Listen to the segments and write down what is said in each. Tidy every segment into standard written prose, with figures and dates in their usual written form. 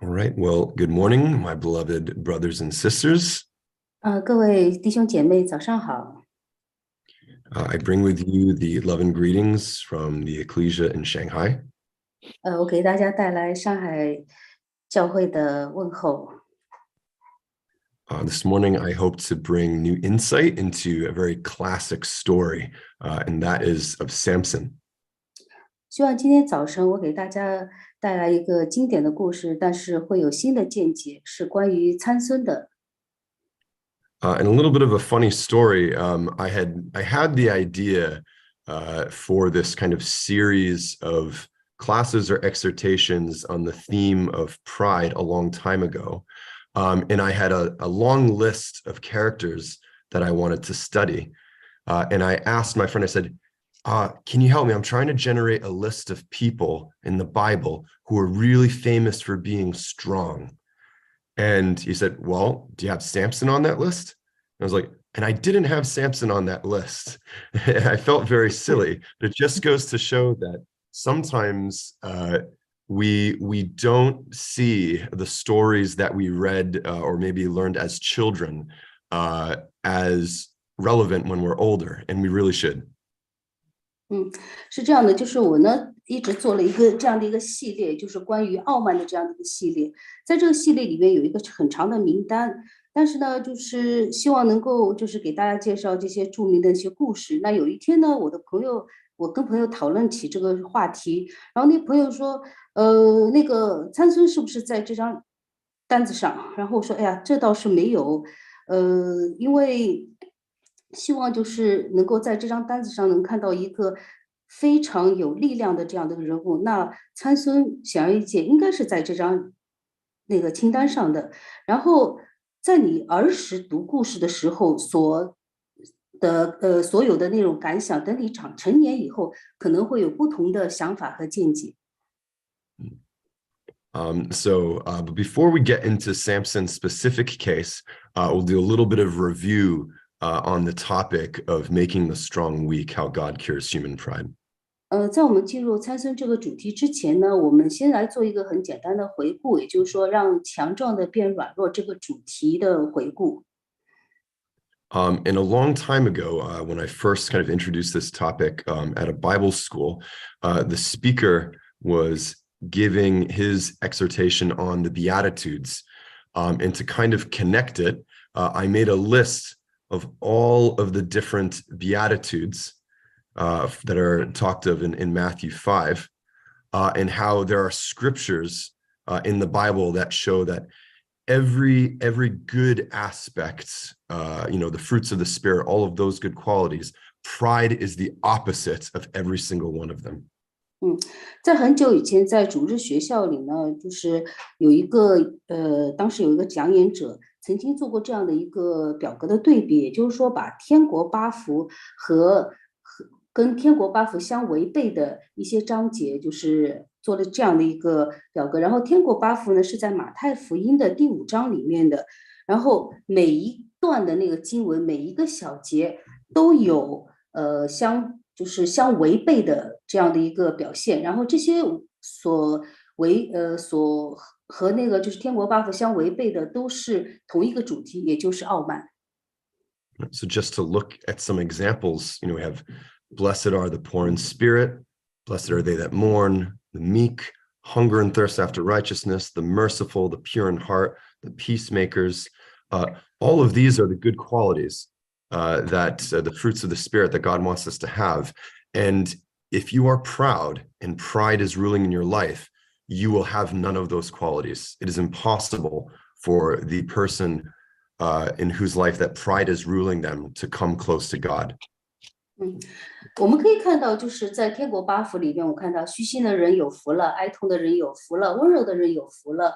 All right. Well, good morning, my beloved brothers and sisters. 各位弟兄姐妹，早上好。I bring with you the love and greetings from the Ecclesia in Shanghai. 我给大家带来上海教会的问候。This morning, I hope to bring new insight into a very classic story, and that is of Samson. 希望今天早晨我给大家带来一个经典的故事，但是会有新的见解，是关于参孙的。And a little bit of a funny story. I had the idea for this kind of series of classes or exhortations on the theme of pride a long time ago. And I had a long list of characters that I wanted to study. And I asked my friend, I said, can you help me? I'm trying to generate a list of people in the Bible who are really famous for being strong. And he said, well, do you have Samson on that list? And I was like, and I didn't have Samson on that list. I felt very silly, but it just goes to show that sometimes we don't see the stories that we read or maybe learned as children as relevant when we're older, and we really should. 是这样的，就是我呢一直做了一个这样的一个系列，就是关于傲慢的这样的一个系列。在这个系列里面有一个很长的名单，但是呢，就是希望能够就是给大家介绍这些著名的一些故事。那有一天呢，我跟朋友讨论起这个话题，然后那朋友说，那个参孙是不是在这张单子上？然后我说，哎呀，这倒是没有，因为希望就是能够在这张单子上能看到一个非常有力量的这样的人物。那参孙显而易见应该是在这张那个清单上的。然后在你儿时读故事的时候所有的那种感想，等你成年以后，可能会有不同的想法和见解。But before we get into Samson's specific case, we'll do a little bit of review on the topic of making the strong weak, how God cures human pride. 在我们进入参孙这个主题之前呢，我们先来做一个很简单的回顾，也就是说让强壮的变软弱这个主题的回顾。And a long time ago, when I first kind of introduced this topic at a Bible school, the speaker was giving his exhortation on the Beatitudes. And to kind of connect it, I made a list of all of the different Beatitudes that are talked of in Matthew 5, and how there are scriptures in the Bible that show that every good aspect, the fruits of the Spirit, all of those good qualities, pride is the opposite of every single one of them. 在很久以前，在主日学校里呢，就是有一个当时有一个讲演者曾经做过这样的一个表格的对比，也就是说，把天国八福跟天国八福相违背的一些章节，就是做了这样的一个表格。然后天国八福呢是在马太福音的第5章里面的，然后每一段的那个经文，每一个小节都有相违背的这样的一个表现，然后这些和那个就是天国八福相违背的都是同一个主题，也就是傲慢。So just to look at some examples, we have blessed are the poor in spirit, blessed are they that mourn, the meek, hunger and thirst after righteousness, the merciful, the pure in heart, the peacemakers. All of these are the good qualities that the fruits of the Spirit that God wants us to have. And if you are proud and pride is ruling in your life, you will have none of those qualities. It is impossible for the person in whose life that pride is ruling them to come close to God. 我们可以看到，就是在天国八福里面，我看到虚心的人有福了，哀痛的人有福了，温柔的人有福了，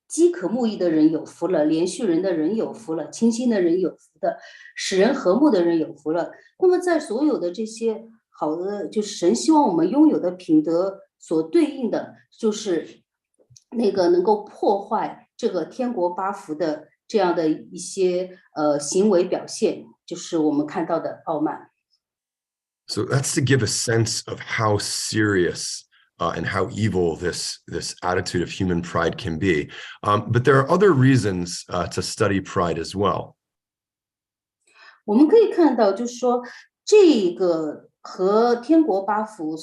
饥渴慕义的人有福了，连续人的人有福了，清心的人有福的，使人和睦的人有福了。那么在所有的这些好的，就是神希望我们拥有的品德所对应的，就是那个能够破坏这个天国八福的这样的一些行为表现，就是我们看到的傲慢。So that's to give a sense of how serious and how evil this attitude of human pride can be. But there are other reasons to study pride as well. 我们可以看到，就是说这个和天国八福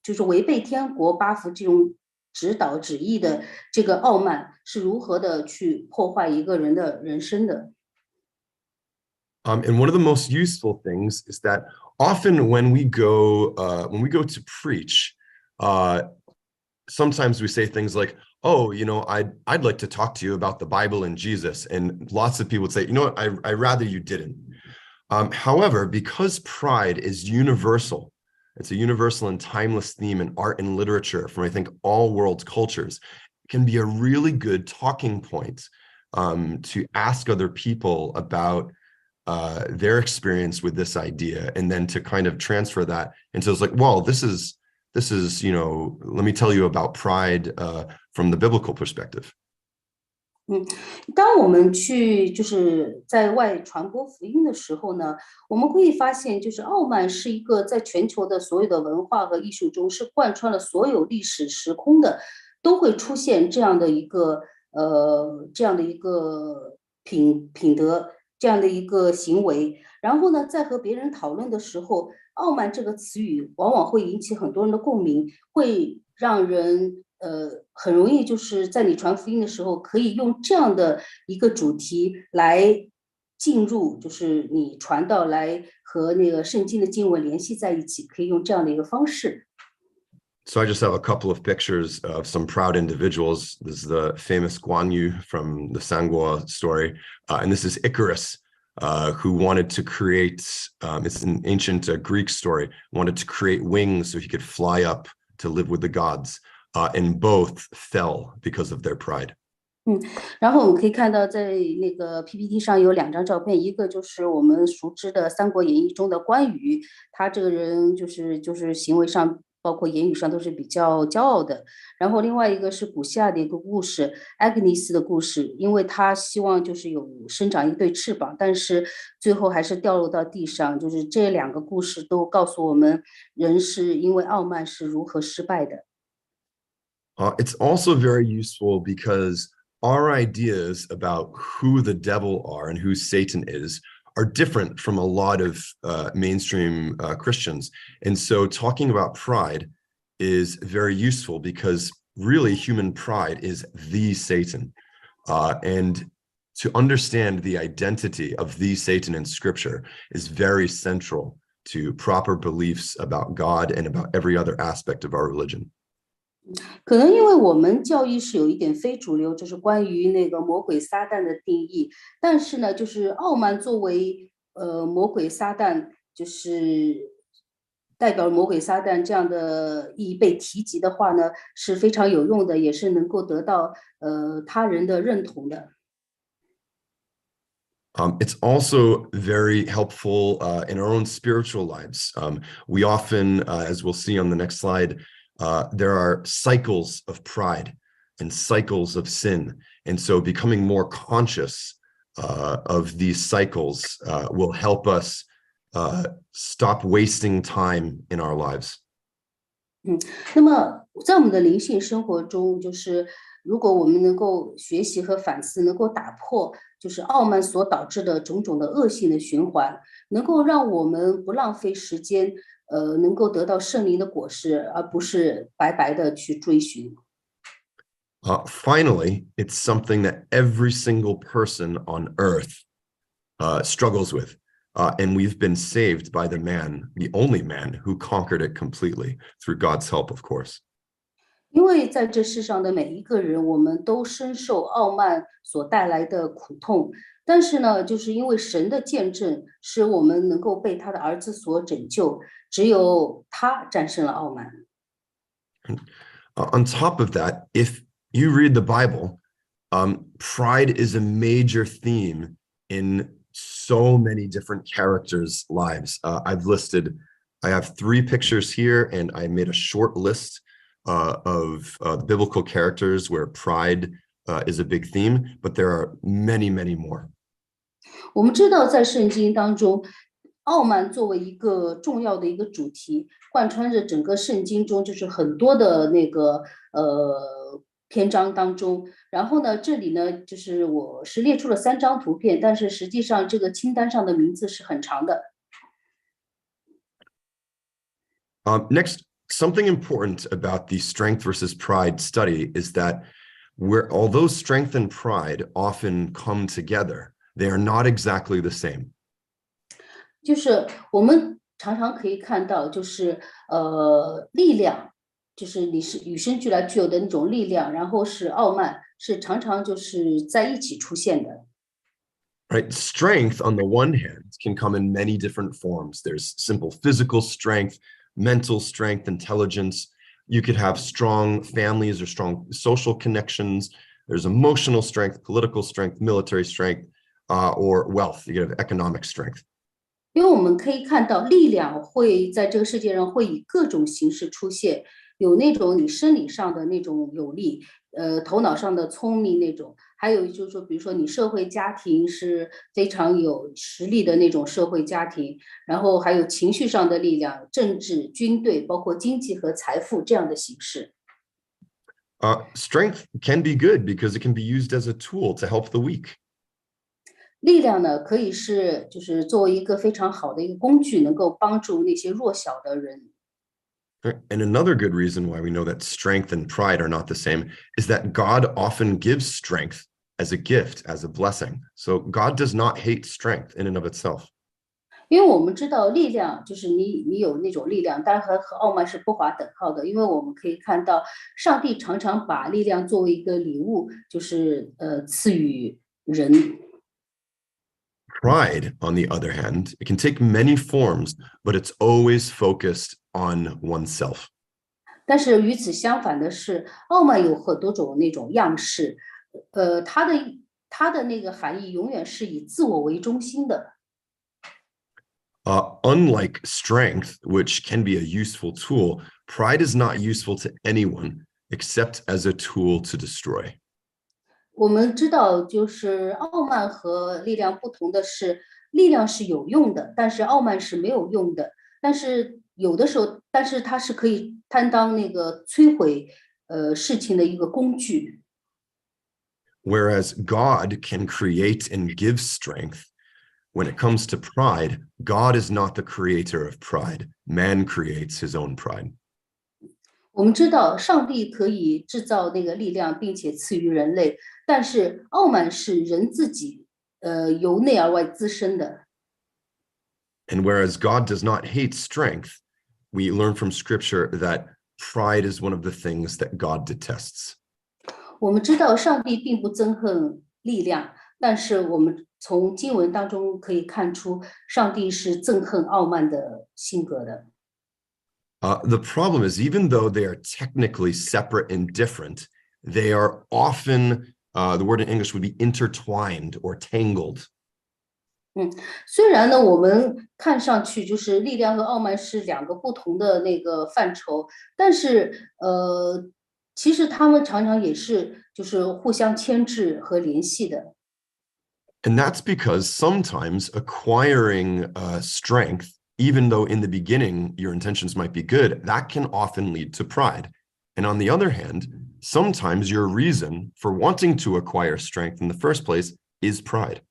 就是违背天国八福这种指导旨意的这个傲慢是如何的去破坏一个人的人生的。And one of the most useful things is that often when we go to preach, sometimes we say things like, "Oh, I'd like to talk to you about the Bible and Jesus," and lots of people would say, "You know what? I'd rather you didn't." However, because pride is universal, it's a universal and timeless theme in art and literature from, I think, all world cultures, it can be a really good talking point to ask other people about their experience with this idea, and then to kind of transfer that into, it's like, well, this is, let me tell you about pride from the biblical perspective. 当我们去就是在外传播福音的时候呢，我们会发现，就是傲慢是一个在全球的所有的文化和艺术中是贯穿了所有历史时空的，都会出现这样的一个品德，这样的一个行为。然后呢，在和别人讨论的时候，傲慢这个词语往往会引起很多人的共鸣，会让人很容易就是在你传福音的时候，可以用这样的一个主题来进入，就是你传道来和那个圣经的经文联系在一起，可以用这样的一个方式。So I just have a couple of pictures of some proud individuals. This is the famous Guan Yu from the Sangua story, and this is Icarus, who wanted to create, it's an ancient Greek story, wanted to create wings so he could fly up to live with the gods, and both fell because of their pride. 然后我们可以看到，在那个 PPT 上有2张照片，一个就是我们熟知的《三国演义》中的关羽，他这个人就是行为上，包括言语上都是比较骄傲的。然后另外一个是古希腊的一个故事，艾格尼斯的故事，因为他希望就是有生长一对翅膀，但是最后还是掉落到地上。就是这2个故事都告诉我们，人是因为傲慢是如何失败的。It's also very useful because our ideas about who the devil are and who Satan is are different from a lot of mainstream Christians. And so talking about pride is very useful because really human pride is the Satan. And to understand the identity of the Satan in Scripture is very central to proper beliefs about God and about every other aspect of our religion. 可能因为我们教义是有一点非主流，就是关于那个魔鬼撒旦的定义，但是呢，就是傲慢作为魔鬼撒旦，就是代表魔鬼撒旦这样的意义被提及的话呢，是非常有用的，也是能够得到他人的认同的。It's also very helpful in our own spiritual lives. We often, as we'll see on the next slide, there are cycles of pride and cycles of sin. And so becoming more conscious of these cycles will help us stop wasting time in our lives. 那么在我们的灵性生活中，就是如果我们能够学习和反思，能够打破就是傲慢所导致的种种的恶性的循环，能够让我们不浪费时间，能够得到圣灵的果实，而不是白白的去追寻。Finally, it's something that every single person on earth struggles with. And we've been saved by the man, the only man who conquered it completely through God's help, of course. 因为在这世上的每一个人，我们都深受傲慢所带来的苦痛，但是呢，就是因为神的见证，使我们能够被他的儿子所拯救，只有他战胜了傲慢。On top of that, if you read the Bible, pride is a major theme in so many different characters' lives. I have 3 pictures here, and I made a short list of biblical characters where pride is a big theme, but there are many, many more. 我们知道，在圣经当中，傲慢作为一个重要的一个主题，贯穿着整个圣经中，就是很多的那个篇章当中。然后呢，这里呢，就是我是列出了3张图片，但是实际上这个清单上的名字是很长的。Next, something important about the strength versus pride study is that although strength and pride often come together, they are not exactly the same. 就是我们常常可以看到，就是力量，就是你是与生俱来具有的那种力量，然后是傲慢，是常常就是在一起出现的。Right? Strength, on the one hand, can come in many different forms. There's simple physical strength, mental strength, intelligence. You could have strong families or strong social connections. There's emotional strength, political strength, military strength, or wealth. You could have economic strength. 因为我们可以看到，力量会在这个世界上会以各种形式出现，有那种你生理上的那种有力，头脑上的聪明那种，还有就是说，比如说你社会家庭是非常有实力的那种社会家庭，然后还有情绪上的力量，政治、军队，包括经济和财富这样的形式。Strength can be good because it can be used as a tool to help the weak. 力量呢，可以是就是作为一个非常好的一个工具，能够帮助那些弱小的人。And another good reason why we know that strength and pride are not the same is that God often gives strength as a gift, as a blessing. So God does not hate strength in and of itself. 因为我们知道力量就是你有那种力量，当然和傲慢是不划等号的。因为我们可以看到，上帝常常把力量作为一个礼物，就是赐予人。Pride, on the other hand, it can take many forms, but it's always focused on oneself. 但是与此相反的是，傲慢有很多种那种样式，它的那个含义永远是以自我为中心的。Unlike strength, which can be a useful tool, pride is not useful to anyone except as a tool to destroy. 我们知道，就是傲慢和力量不同的是，力量是有用的，但是傲慢是没有用的。但是有的时候，但是它是可以担当那个摧毁事情的一个工具。Whereas God can create and give strength, when it comes to pride, God is not the creator of pride. Man creates his own pride. 我们知道，上帝可以制造那个力量，并且赐予人类，但是傲慢是人自己由内而外滋生的。And whereas God does not hate strength, we learn from scripture that pride is one of the things that God detests. 我们知道上帝并不憎恨力量，但是我们从经文当中可以看出，上帝是憎恨傲慢的性格的。The problem is, even though they are technically separate and different, they are often, the word in English would be intertwined or tangled. 虽然呢，我们看上去就是力量和傲慢是两个不同的那个范畴，但是其实他们常常也是就是互相牵制和联系的。And that's because sometimes acquiring strength, even though in the beginning your intentions might be good, that can often lead to pride. And on the other hand, sometimes your reason for wanting to acquire strength in the first place is pride.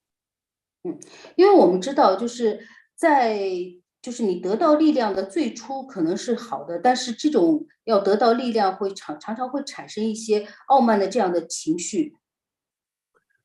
因为我们知道，就是你得到力量的最初可能是好的，但是这种要得到力量常常会产生一些傲慢的这样的情绪。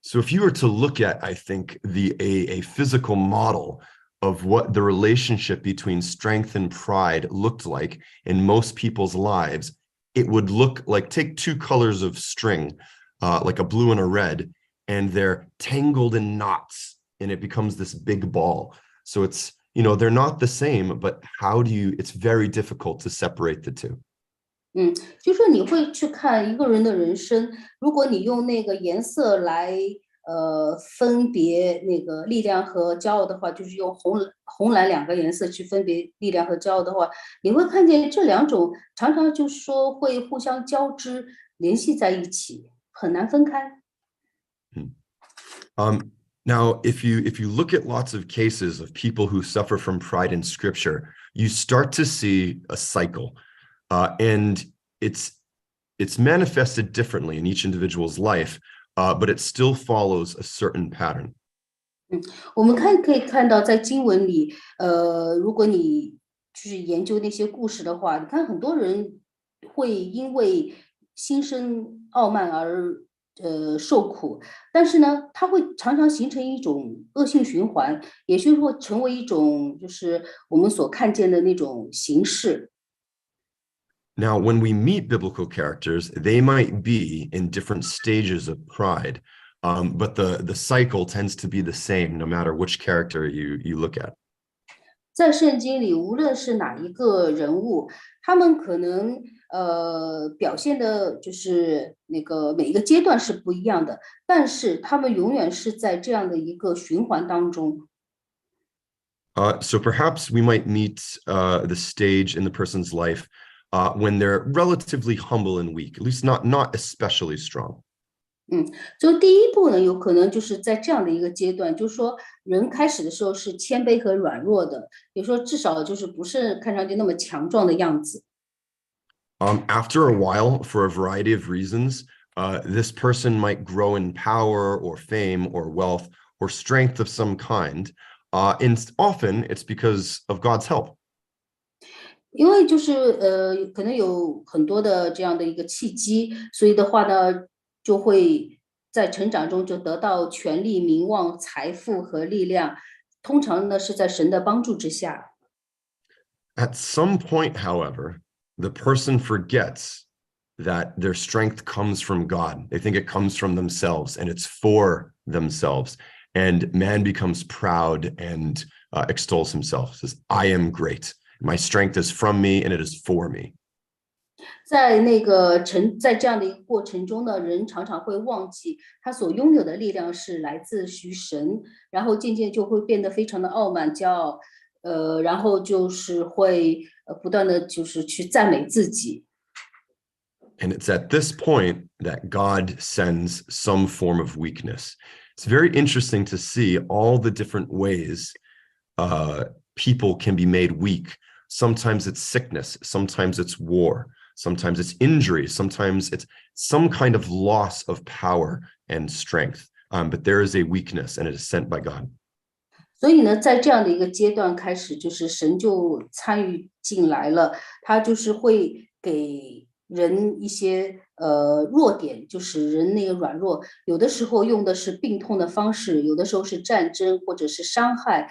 So if you were to look at, I think, a physical model of what the relationship between strength and pride looked like in most people's lives, it would look like, take two colors of string, like a blue and a red, and they're tangled in knots, and it becomes this big ball. So it's, they're not the same, but it's very difficult to separate the two. 就说你会去看一个人的人生，如果你用那个颜色来分别那个力量和骄傲的话，就是用红蓝两个颜色去分别力量和骄傲的话，你会看见这两种常常就是说会互相交织联系在一起，很难分开。Now, if you look at lots of cases of people who suffer from pride in Scripture, you start to see a cycle, and it's manifested differently in each individual's life, but it still follows a certain pattern. 我们可以看到，在经文里，如果你去研究那些故事的话，你看很多人会因为心生傲慢而受苦，但是呢，它会常常形成一种恶性循环，也就是会成为一种就是我们所看见的那种形式。Now, when we meet biblical characters, they might be in different stages of pride, but the cycle tends to be the same no matter which character you look at. 在圣经里，无论是哪一个人物，他们可能表现的就是那个每一个阶段是不一样的，但是他们永远是在这样的一个循环当中。So perhaps we might meet the stage in the person's life when they're relatively humble and weak, at least not especially strong. 就第一步呢，有可能就是在这样的一个阶段，就是说人开始的时候是谦卑和软弱的，比如说至少就是不是看上去那么强壮的样子。After a while, for a variety of reasons, this person might grow in power or fame or wealth or strength of some kind, and often it's because of God's help. 因为就是可能有很多的这样的一个契机，所以的话呢，就会在成长中就得到权力、名望、财富和力量，通常呢是在神的帮助之下。At some point, however, the person forgets that their strength comes from God. They think it comes from themselves and it's for themselves. And man becomes proud and extols himself, says, I am great. My strength is from me and it is for me. 在这样的一个过程中呢，人常常会忘记他所拥有的力量是来自于神，然后渐渐就会变得非常的傲慢、骄傲，然后就是会不断的就是去赞美自己。And it's at this point that God sends some form of weakness. It's very interesting to see all the different ways people can be made weak. Sometimes it's sickness, sometimes it's war, sometimes it's injury, sometimes it's some kind of loss of power and strength. But there is a weakness and it is sent by God. 所以呢，在这样的一个阶段开始，就是神就参与进来了，他就是会给人一些弱点，就使人那个软弱。有的时候用的是病痛的方式，有的时候是战争或者是伤害，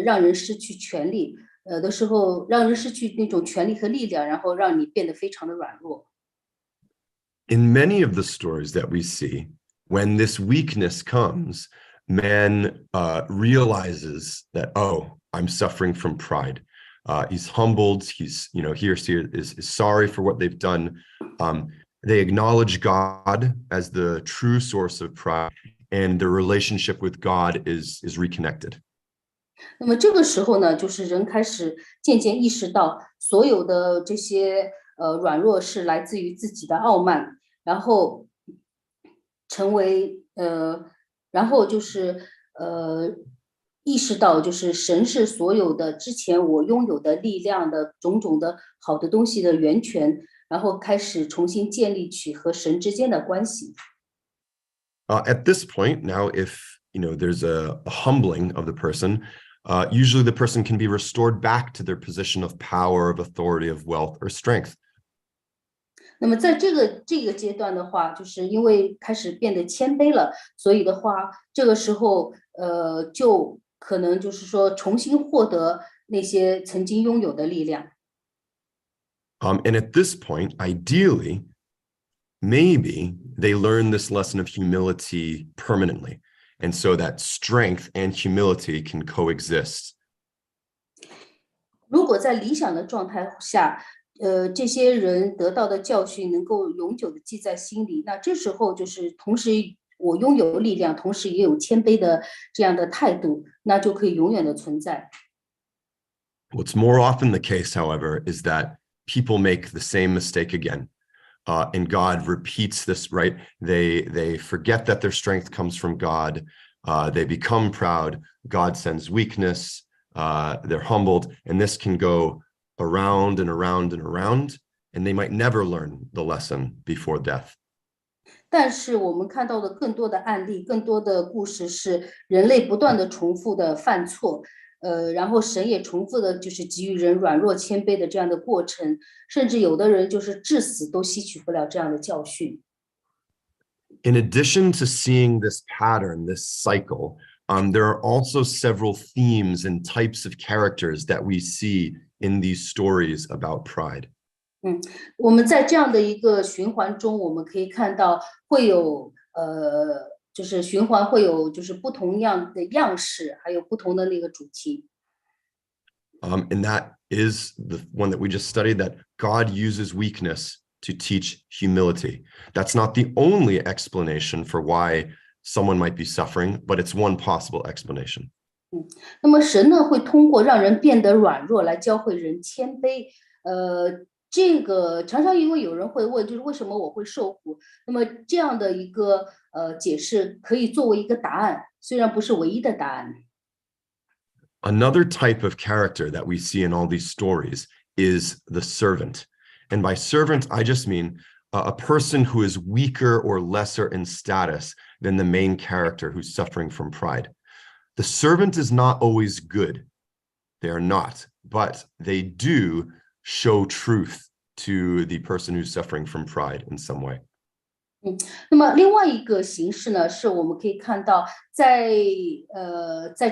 让人失去权利。有的时候让人失去那种权利和力量，然后让你变得非常的软弱。In many of the stories that we see, when this weakness comes, man realizes that, oh, I'm suffering from pride. He's humbled. He's, he or she is sorry for what they've done. They acknowledge God as the true source of pride, and their relationship with God is reconnected. 那么这个时候呢，就是人开始渐渐意识到，所有的这些软弱是来自于自己的傲慢，然后成为然后就是意识到，就是神是所有的之前我拥有的力量的种种的好的东西的源泉，然后开始重新建立起和神之间的关系。At this point, now if there's a humbling of the person, usually the person can be restored back to their position of power, of authority, of wealth, or strength. 那么在这个阶段的话，就是因为开始变得谦卑了，所以的话，这个时候就可能就是说重新获得那些曾经拥有的力量。And at this point, ideally, maybe they learn this lesson of humility permanently. And so that strength and humility can coexist. 如果在理想的状态下，这些人得到的教训能够永久的记在心里，那这时候就是同时我拥有力量，同时也有谦卑的这样的态度，那就可以永远的存在。What's more often the case, however, is that people make the same mistake again. And God repeats this, right? They forget that their strength comes from God. they become proud, God sends weakness, they're humbled, and this can go around and around and around, and they might never learn the lesson before death. 但是我们看到的更多的案例，更多的故事是人类不断的重复的犯错，然后神也重复的就是给予人软弱谦卑的这样的过程，甚至有的人就是至死都吸取不了这样的教训。In addition to seeing this pattern, this cycle, there are also several themes and types of characters that we see in these stories about pride. 我们在这样的一个循环中，我们可以看到会有就是循环会有就是不同样的样式，还有不同的那个主题。And that is the one that we just studied, that God uses weakness to teach humility. That's not the only explanation for why someone might be suffering, but it's one possible explanation. 那么神呢会通过让人变得软弱来教会人谦卑。这个常常因为有人会问，就是为什么我会受苦？那么这样的一个解释可以作为一个答案，虽然不是唯一的答案。Another type of character that we see in all these stories is the servant. And by servant, I just mean a person who is weaker or lesser in status than the main character who's suffering from pride. The servant is not always good. They are not, but they do show truth to the person who's suffering from pride in some way. 那么另外一个形式呢，是我们可以看到在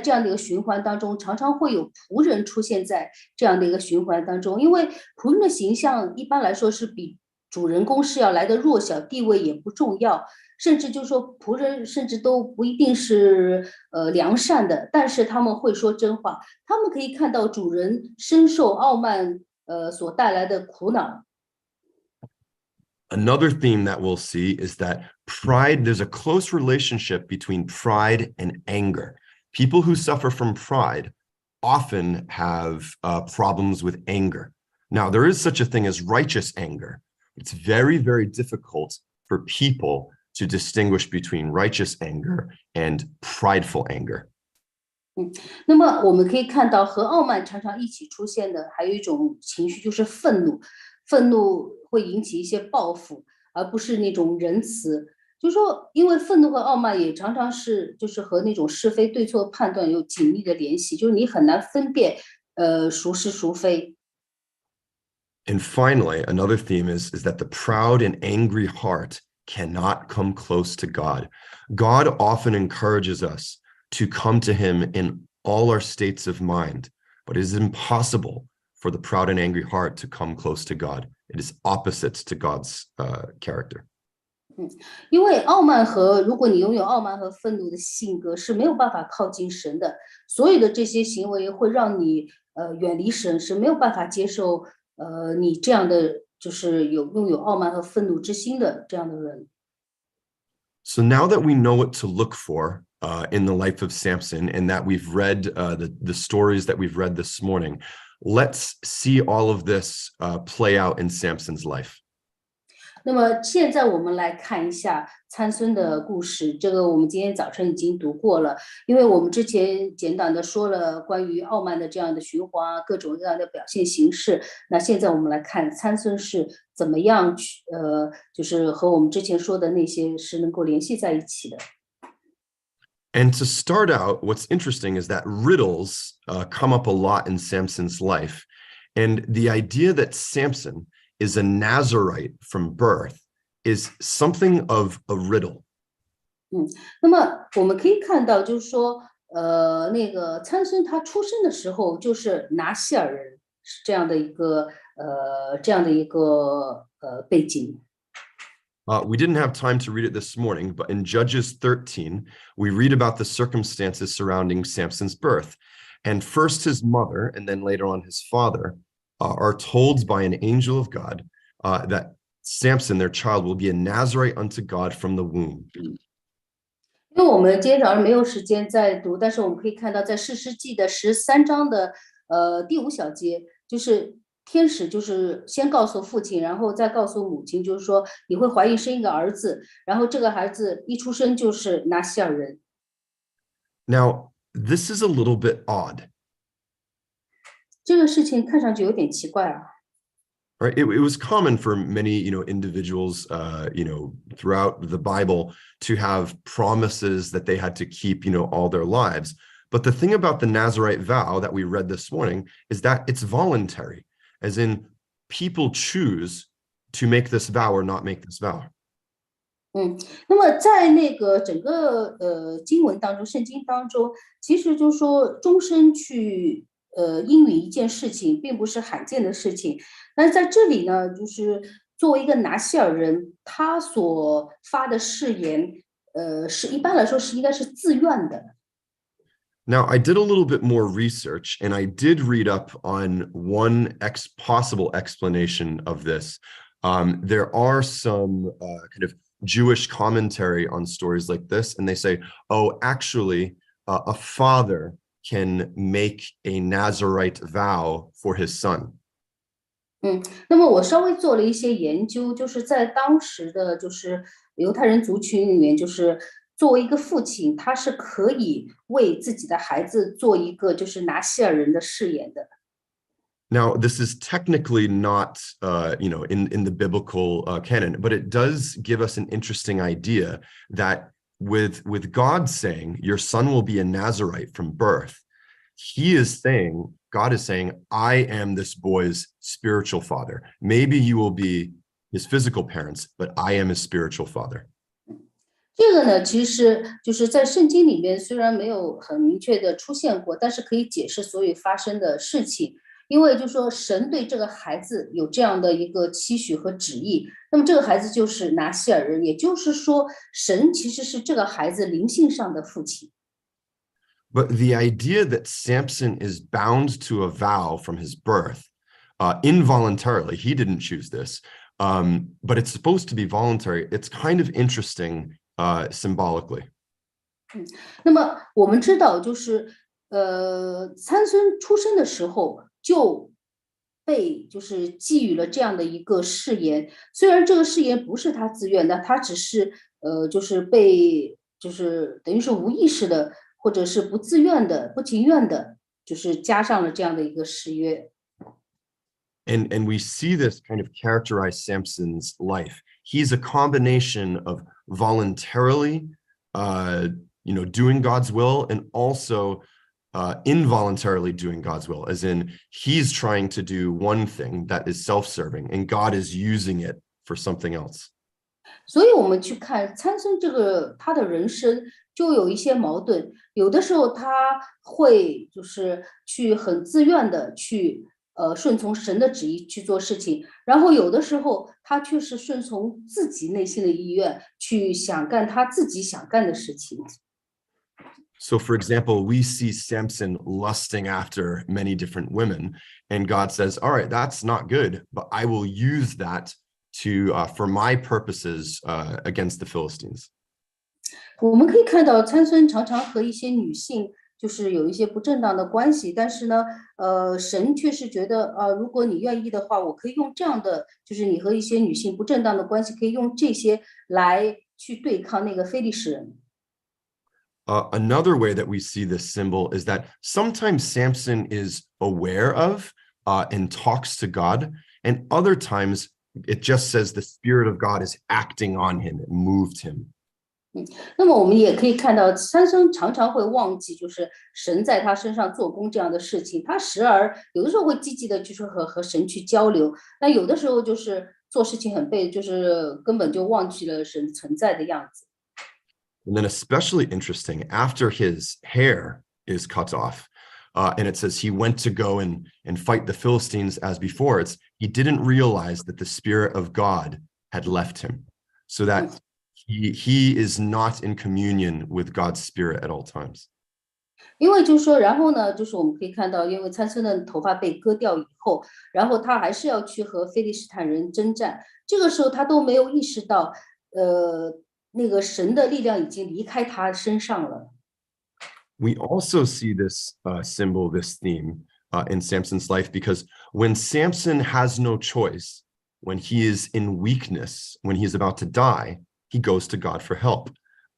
这样的一个循环当中，常常会有仆人出现在这样的一个循环当中，因为仆人的形象一般来说是比主人公是要来的弱小，地位也不重要，甚至就是说仆人甚至都不一定是良善的，但是他们会说真话，他们可以看到主人深受傲慢所带来的苦恼。Another theme that we'll see is that pride, there's a close relationship between pride and anger. People who suffer from pride often have problems with anger. Now, there is such a thing as righteous anger. It's very, very difficult for people to distinguish between righteous anger and prideful anger. 那么我们可以看到和傲慢常常一起出现的还有一种情绪就是愤怒，愤怒会引起一些报复，而不是那种仁慈。就是说，因为愤怒和傲慢也常常是就是和那种是非对错判断有紧密的联系，就是你很难分辨孰是孰非。And finally, another theme is that the proud and angry heart cannot come close to God. God often encourages us to come to him in all our states of mind, but it is impossible for the proud and angry heart to come close to God. It is opposites to God's character. 因为傲慢和如果你拥有傲慢和愤怒的性格是没有办法靠近神的，所有的这些行为会让你远离神，是没有办法接受你这样的就是拥有傲慢和愤怒之心的这样的人。So now that we know what to look for in the life of Samson, and that we've read the stories that we've read this morning, let's see all of this play out in Samson's life. 那么现在我们来看一下参孙的故事，这个我们今天早晨已经读过了，因为我们之前简短的说了关于傲慢的这样的循环，各种各样的表现形式。那现在我们来看参孙是怎么样就是和我们之前说的那些是能够联系在一起的。And to start out, what's interesting is that riddles come up a lot in Samson's life. And the idea that Samson is a Nazarite from birth is something of a riddle. 那么我们可以看到，就是说，那个参孙他出生的时候就是拿西尔人，是这样的一个背景。We didn't have time to read it this morning, but in Judges 13, we read about the circumstances surrounding Samson's birth. And first his mother, and then later on his father, are told by an angel of God that Samson, their child, will be a Nazarite unto God from the womb. 因为我们今天早上没有时间再读，但是我们可以看到，在士师记的13章的第5小节，就是天使就是先告诉父亲，然后再告诉母亲，就是说你会怀孕生一个儿子，然后这个孩子一出生就是拿西尔人。Now, this is a little bit odd. 这个事情看上去有点奇怪啊。Right? It was common for many, individuals, throughout the Bible to have promises that they had to keep, all their lives. But the thing about the Nazirite vow that we read this morning is that it's voluntary, as in people choose to make this vow or not make this vow. 那么在那个整个经文当中，圣经当中，其实就是说终身去应允一件事情，并不是罕见的事情。但是在这里呢，就是作为一个拿西尔人，他所发的誓言，是一般来说是应该是自愿的。Now, I did a little bit more research, and I did read up on one possible explanation of this. There are some kind of Jewish commentary on stories like this, and they say, oh, actually, a father can make a Nazirite vow for his son. 那么我稍微做了一些研究，就是在当时的就是犹太人族群里面，就是作为一个父亲，他是可以为自己的孩子做一个就是拿西尔人的誓言的。Now, this is technically not, in the biblical canon, but it does give us an interesting idea that with God saying, your son will be a Nazirite from birth, God is saying, I am this boy's spiritual father. Maybe you will be his physical parents, but I am his spiritual father. 这个呢，其实就是在圣经里面虽然没有很明确的出现过，但是可以解释所有发生的事情。因为就说神对这个孩子有这样的一个期许和旨意，那么这个孩子就是拿西尔人，也就是说神其实是这个孩子灵性上的父亲。But the idea that Samson is bound to a vow from his birth, involuntarily, he didn't choose this, but it's supposed to be voluntary. It's kind of interesting, symbolically. 那么我们知道，就是参孙出生的时候就被就是寄予了这样的一个誓言，虽然这个誓言不是他自愿的，他只是就是被就是等于是无意识的或者是不自愿的、不情愿的，就是加上了这样的一个誓约。And we see this kind of characterize Samson's life. He's a combination of voluntarily, doing God's will, and also involuntarily doing God's will, as in he's trying to do one thing that is self-serving, and God is using it for something else. 所以我们去看参孙这个他的人生就有一些矛盾，有的时候他会就是去很自愿的去顺从神的旨意去做事情，然后有的时候他却是顺从自己内心的意愿去想干他自己想干的事情。So, for example, we see Samson lusting after many different women, and God says, all right, that's not good, but I will use that for my purposes against the Philistines. 我们可以看到参孙常常和一些女性就是有一些不正当的关系，但是呢，神却是觉得如果你愿意的话，我可以用这样的，就是你和一些女性不正当的关系，可以用这些来去对抗那个非利士人。Another way that we see this symbol is that sometimes Samson is aware of and talks to God, and other times it just says the Spirit of God is acting on him, it moved him. 那么我们也可以看到，参孙常常会忘记，就是神在他身上做工这样的事情。他时而有的时候会积极的，就是和神去交流，但有的时候就是做事情很就是根本就忘记了神存在的样子。And then especially interesting, after his hair is cut off, and it says he went to go and fight the Philistines as before, he didn't realize that the Spirit of God had left him, so that he is not in communion with God's Spirit at all times. 因为就是说，然后呢，就是我们可以看到，因为参孙的头发被割掉以后，然后他还是要去和非利士坦人征战，这个时候他都没有意识到，那个神的力量已经离开他身上了。We also see this symbol, this theme in Samson's life, because when Samson has no choice, when he is in weakness, when he is about to die, he goes to God for help.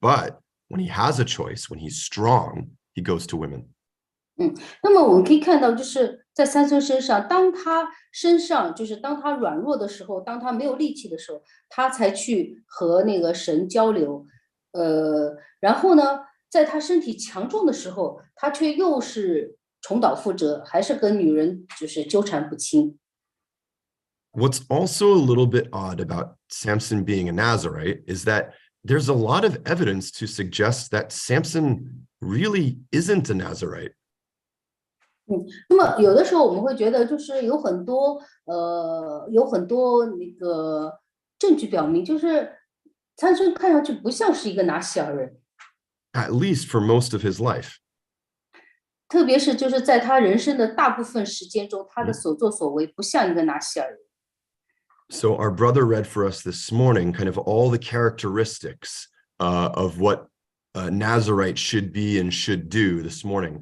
But when he has a choice, when he's strong, he goes to women. 那么我们可以看到，就是在参孙身上，当他身上就是当他软弱的时候，当他没有力气的时候，他才去和那个神交流。然后呢，在他身体强壮的时候，他却又是重蹈覆辙，还是跟女人就是纠缠不清。What's also a little bit odd about Samson being a Nazarite is that there's a lot of evidence to suggest that Samson really isn't a Nazarite. 那么有的时候我们会觉得，就是有很多那个证据表明，就是参孙看上去不像是一个拿西尔人， At least for most of his life. 特别是就是在他人生的大部分时间中，他的所作所为不像一个拿西尔人。So our brother read for us this morning kind of all the characteristics of what a Nazarite should be and should do this morning.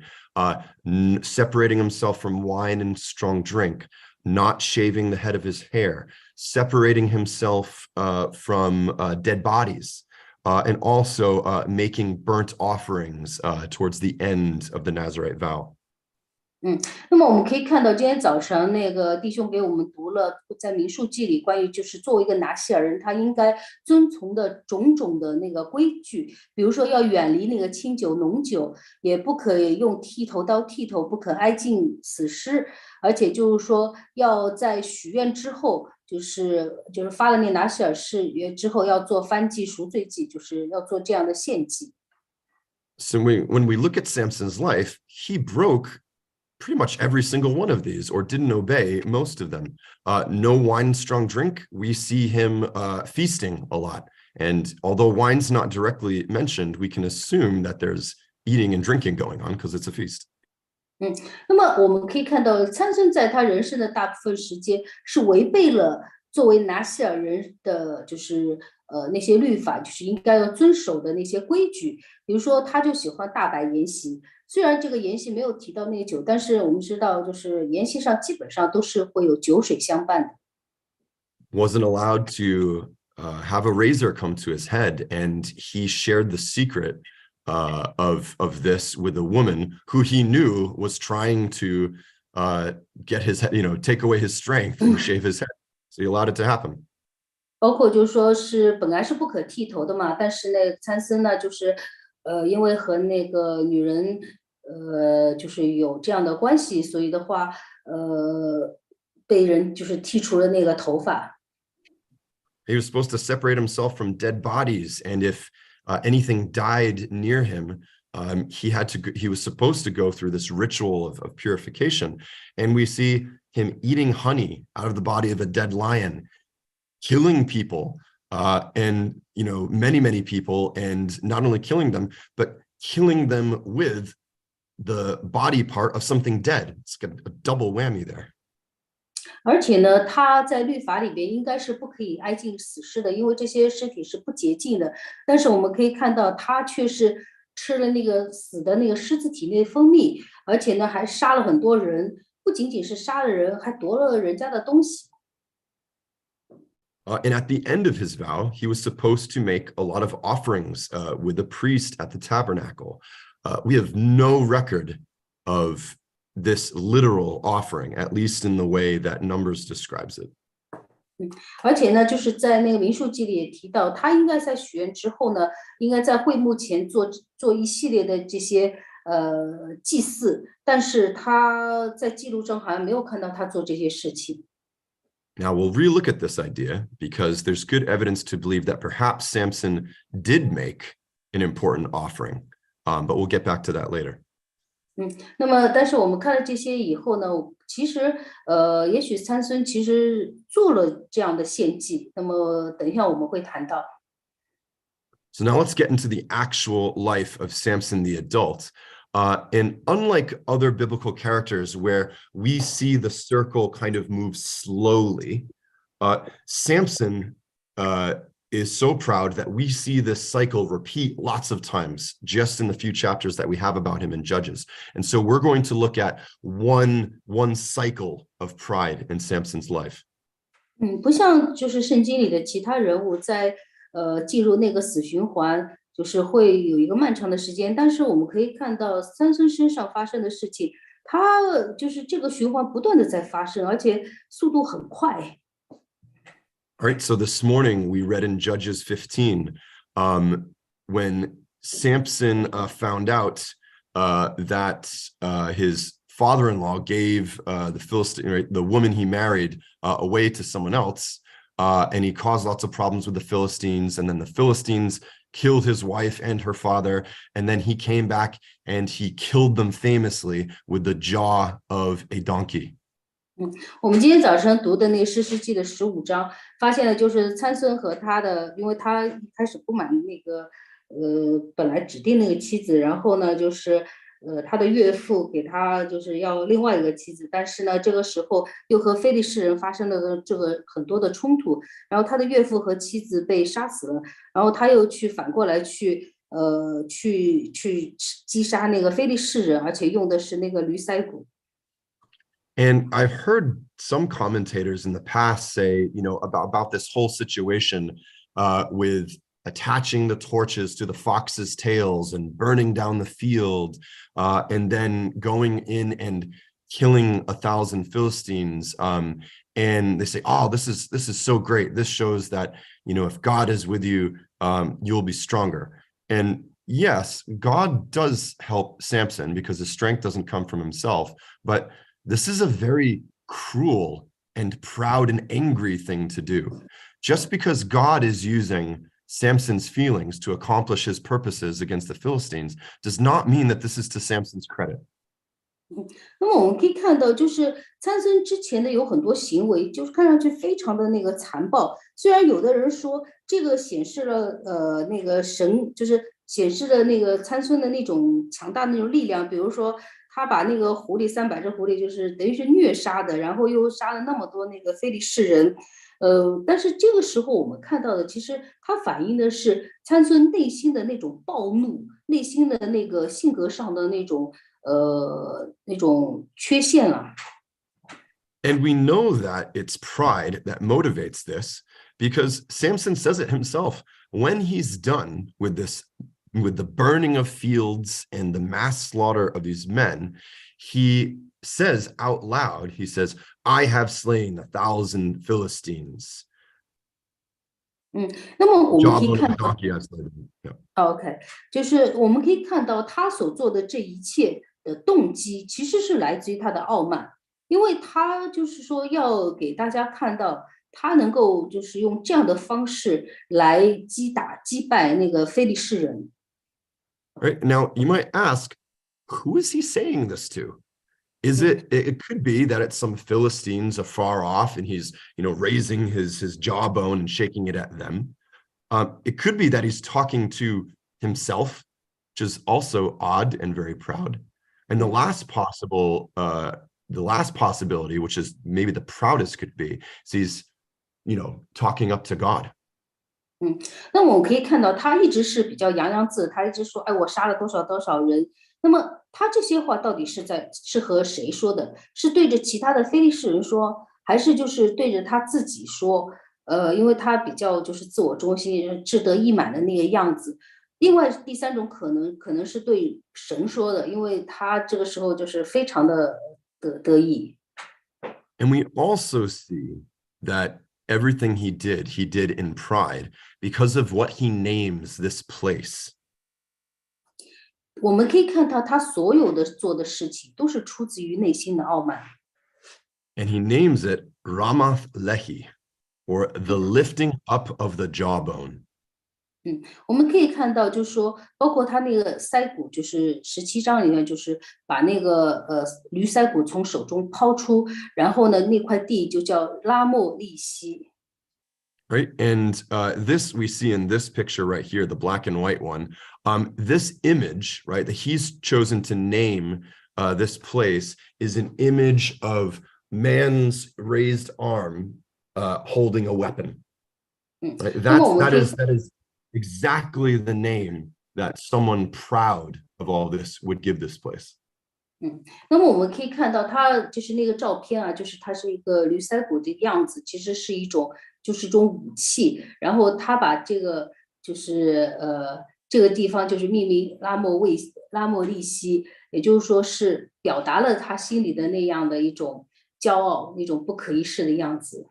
Separating himself from wine and strong drink, not shaving the head of his hair, separating himself from dead bodies, and also making burnt offerings towards the end of the Nazarite vow. 那么我们可以看到，今天早上那个弟兄给我们读了在民数记里关于就是作为一个拿西尔人，他应该遵从的种种的那个规矩，比如说要远离那个清酒浓酒，也不可以用剃头刀剃头，不可挨近死尸，而且就是说要在许愿之后，就是发了那拿西尔誓约之后，要做燔祭赎罪祭，就是要做这样的献祭。So when we look at Samson's life, he broke pretty much every single one of these, or didn't obey most of them. No wine, strong drink. We see him feasting a lot. And although wine's not directly mentioned, we can assume that there's eating and drinking going on because it's a feast. 那么我们可以看到，参孙在他人生的大部分时间是违背了作为拿西尔人的，就是那些律法，就是应该要遵守的那些规矩。比如说，他就喜欢大摆筵席。虽然这个筵席没有提到那个酒，但是我们知道，就是筵席上基本上都是会有酒水相伴的。Wasn't allowed to have a razor come to his head, and he shared the secret of this with a woman who he knew was trying to get his head, take away his strength and shave his head. So he allowed it to happen. 包括就是说是本来是不可剃头的嘛，但是那个参孙呢，就是因为和那个女人就是有这样的关系，所以的话被人就是剃除了那个头发。He was supposed to separate himself from dead bodies, and if anything died near him, he was supposed to go through this ritual of purification. And we see him eating honey out of the body of a dead lion, killing people, and many people, and not only killing them, but killing them with the body part of something dead. It's got a double whammy there. 而且呢，他在律法里边应该是不可以挨近死尸的，因为这些尸体是不洁净的。但是我们可以看到，他却是吃了那个死的那个狮子体内蜂蜜，而且呢还杀了很多人，不仅仅是杀了人，还夺了人家的东西。And at the end of his vow, he was supposed to make a lot of offerings with the priest at the tabernacle. We have no record of this literal offering, at least in the way that Numbers describes it. 而且呢，就是在那个民数记里也提到，他应该在许愿之后呢，应该在会幕前做一系列的这些祭祀，但是他在记录中好像没有看到他做这些事情。Now we'll relook at this idea because there's good evidence to believe that perhaps Samson did make an important offering, but we'll get back to that later. 那么但是我们看了这些以后呢，其实也许参孙其实做了这样的献祭，那么等一下我们会谈到。So now let's get into the actual life of Samson the adult. And unlike other biblical characters where we see the circle kind of move slowly, Samson is so proud that we see this cycle repeat lots of times just in the few chapters that we have about him in Judges. And so we're going to look at one cycle of pride in Samson's life. 不像就是圣经里的其他人物在记录那个死循环，就是会有一个漫长的时间。但是我们可以看到参孙身上发生的事情，他就是这个循环不断的在发生，而且速度很快。All right, so this morning we read in Judges 15 when Samson found out that his father-in-law gave the Philistine, right, the woman he married away to someone else, and he caused lots of problems with the Philistines, and then the Philistines killed his wife and her father, and then he came back and he killed them famously with the jaw of a donkey. 我们今天早上读的那个士师记的15章，发现了就是参孙和他的，因为他一开始不满那个本来指定那个妻子，然后呢就是他的岳父给他就是要另外一个妻子，但是呢这个时候又和非利士人发生了这个很多的冲突，然后他的岳父和妻子被杀死了，然后他又反过来去击杀那个非利士人，而且用的是那个驴腮骨。And I've heard some commentators in the past say, about this whole situation with attaching the torches to the fox's tails and burning down the field, and then going in and killing 1,000 Philistines. And they say, oh, this is so great. This shows that, if God is with you, you'll be stronger. And yes, God does help Samson because his strength doesn't come from himself, but this is a very cruel and proud and angry thing to do. Just because God is using Samson's feelings to accomplish his purposes against the Philistines does not mean that this is to Samson's credit. 那么我们可以看到，就是参孙之前的有很多行为，就是看上去非常的那个残暴。虽然有的人说这个显示了那个神，就是显示了那个参孙的那种强大的那种力量，比如说他把那个狐狸300只狐狸就是等于是虐杀的，然后又杀了那么多那个非利士人。但是这个时候我们看到的，其实它反映的是参孙内心的那种暴怒，内心的那个性格上的那种缺陷了。And we know that it's pride that motivates this because Samson says it himself. When he's done with the burning of fields and the mass slaughter of these men, he says out loud, he says, I have slain 1,000 Philistines. 那么我们可以 Jawbone 看 of a 到 donkey I slain. Yeah.，OK，就是我们可以看到他所做的这一切的动机，其实是来自于他的傲慢，因为他就是说要给大家看到，他能够就是用这样的方式来击败那个非利士人。Right now, you might ask, who is he saying this to? Is it could be that it's some Philistines afar off and he's, raising his jawbone and shaking it at them. It could be that he's talking to himself, which is also odd and very proud. And the last possibility, which is maybe the proudest could be, is he's, talking up to God. 那我们可以看到，他一直是比较洋洋自得，他一直说，哎，我杀了多少多少人。那么他这些话到底是和谁说的？是对着其他的非利士人说，还是就是对着他自己说？因为他比较就是自我中心、志得意满的那个样子。另外第三种可能是对神说的，因为他这个时候就是非常的得意。And we also see that everything he did in pride because of what he names this place. 我们可以看到他所有的做的事情都是出自于内心的傲慢。And he names it Ramath Lehi, or the lifting up of the jawbone. 我们可以看到，就是说，包括他那个腮骨，就是17章里面，就是把那个驴腮骨从手中抛出，然后呢，那块地就叫拉莫利西。Right, and this we see in this picture right here, the black and white one. This image, right, that he's chosen to name this place is an image of man's raised arm holding a weapon. Right? That is exactly the name that someone proud of all this would give this place. 那么我们可以看到，他就是那个照片啊，就是它是一个驴腮骨的样子，其实是一种武器。然后他把这个就是这个地方就是命名拉莫利西，也就是说是表达了他心里的那样的一种骄傲，那种不可一世的样子。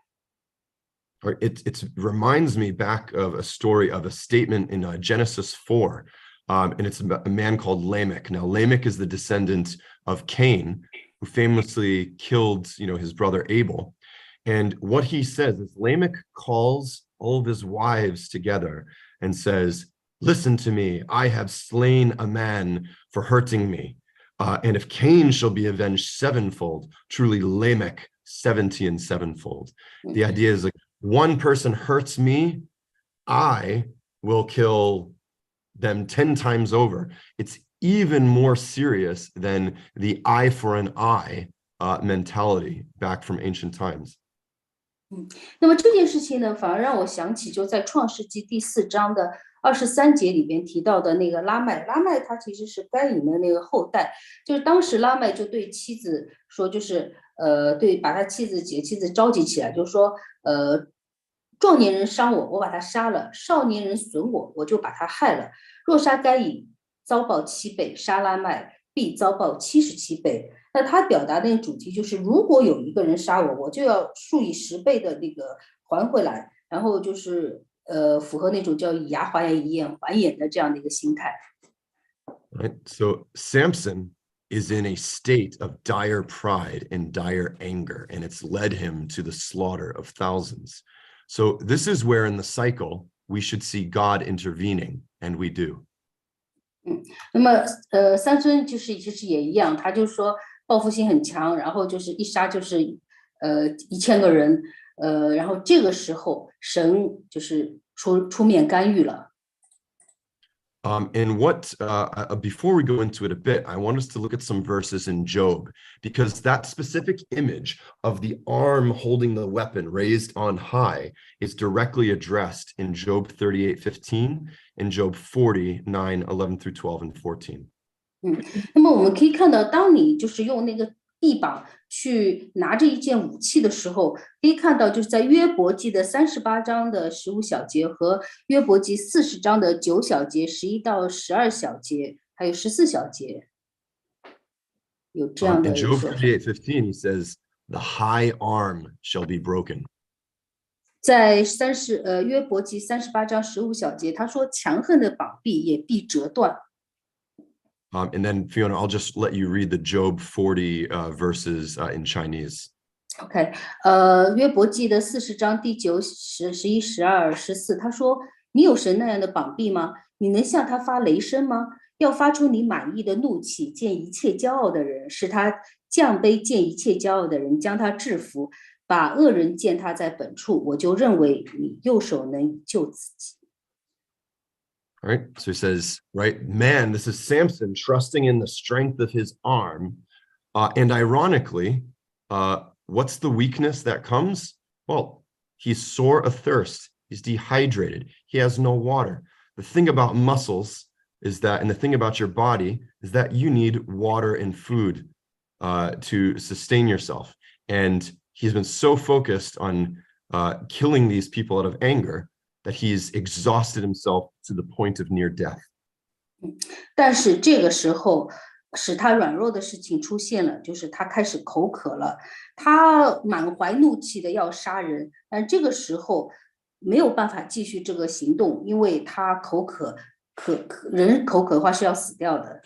It reminds me back of a story of a statement in Genesis 4, and it's a man called Lamech. Now, Lamech is the descendant of Cain, who famously killed, his brother Abel. And what he says is Lamech calls all of his wives together and says, "Listen to me, I have slain a man for hurting me. And if Cain shall be avenged sevenfold, truly Lamech 70 and sevenfold." The idea is like, one person hurts me, I will kill them 10 times over. It's even more serious than the eye for an eye mentality back from ancient times. 那么这件事情呢，反而让我想起就在创世纪第4章的23节里边提到的那个拉麦他其实是该隐的那个后代，就是当时拉麦就对妻子说，就是把他几个妻子召集起来，就说壮年人伤我，我把他杀了；少年人损我，我就把他害了。若杀该隐，遭报7倍；杀拉麦，必遭报77倍。那他表达的主题就是，如果有一个人杀我，我就要数以10倍的那个还回来，然后就是符合那种叫以牙还牙以眼还眼的这样的一个心态。Right. So Samson is in a state of dire pride and dire anger, and it's led him to the slaughter of thousands. So this is where in the cycle we should see God intervening, and we do. 那么三孙其实也一样，他就说报复心很强，然后就是一杀就是1000个人，然后这个时候神就是出面干预了。And what before we go into it a bit, I want us to look at some verses in Job, because that specific image of the arm holding the weapon raised on high is directly addressed in Job 38:15 and Job 49:11 through 12 and 14. 那么我们可以看到，当你就是用那个臂膀去拿着一件武器的时候，可以看到就是在约伯记的38章的15小节和约伯记40章的9小节、11到12小节，还有14小节，有这样的 In Job 38:15, he says, "The high arm shall be broken." 在约伯记38章15小节，他说强横的膀臂也必折断。And then Fiona, I'll just let you read the Job 40 verses in Chinese. OK， 约伯记的40章第9、10、11、12、14，他说：“你有神那样的膀臂吗？你能向他发雷声吗？要发出你满意的怒气，见一切骄傲的人，使他降卑；见一切骄傲的人，将他制服，把恶人见他在本处。我就认为你右手能救自己。” All right, so he says, right, man, this is Samson trusting in the strength of his arm. And ironically, what's the weakness that comes? Well, he's sore athirst. He's dehydrated. He has no water. The thing about muscles is that, and the thing about your body is that you need water and food to sustain yourself. And he's been so focused on killing these people out of anger that he's exhausted himself to the point of near death. 但是这个时候使他软弱的事情出现了，就是他开始口渴了，他满怀怒气的要杀人，但这个时候没有办法继续这个行动，因为他口渴，人口渴的话是要死掉的。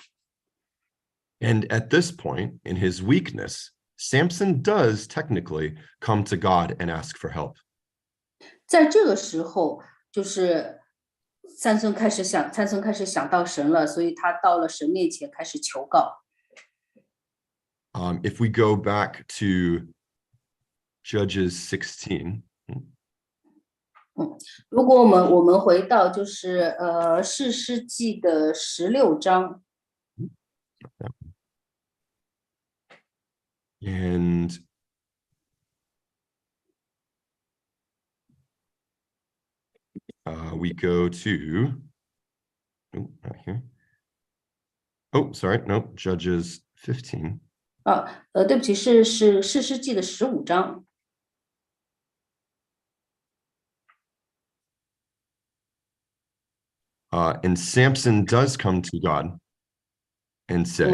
And at this point, in his weakness, Samson does technically come to God and ask for help. 在这个时候，就是参孙开始想到神了，所以他到了神面前开始求告。If we go back to Judges 16. 如果我们回到就是士师记的16章。And we go to, not here. Oh, sorry, no, Judges 15. 对不起，是士师记的15章。And Samson does come to God and say,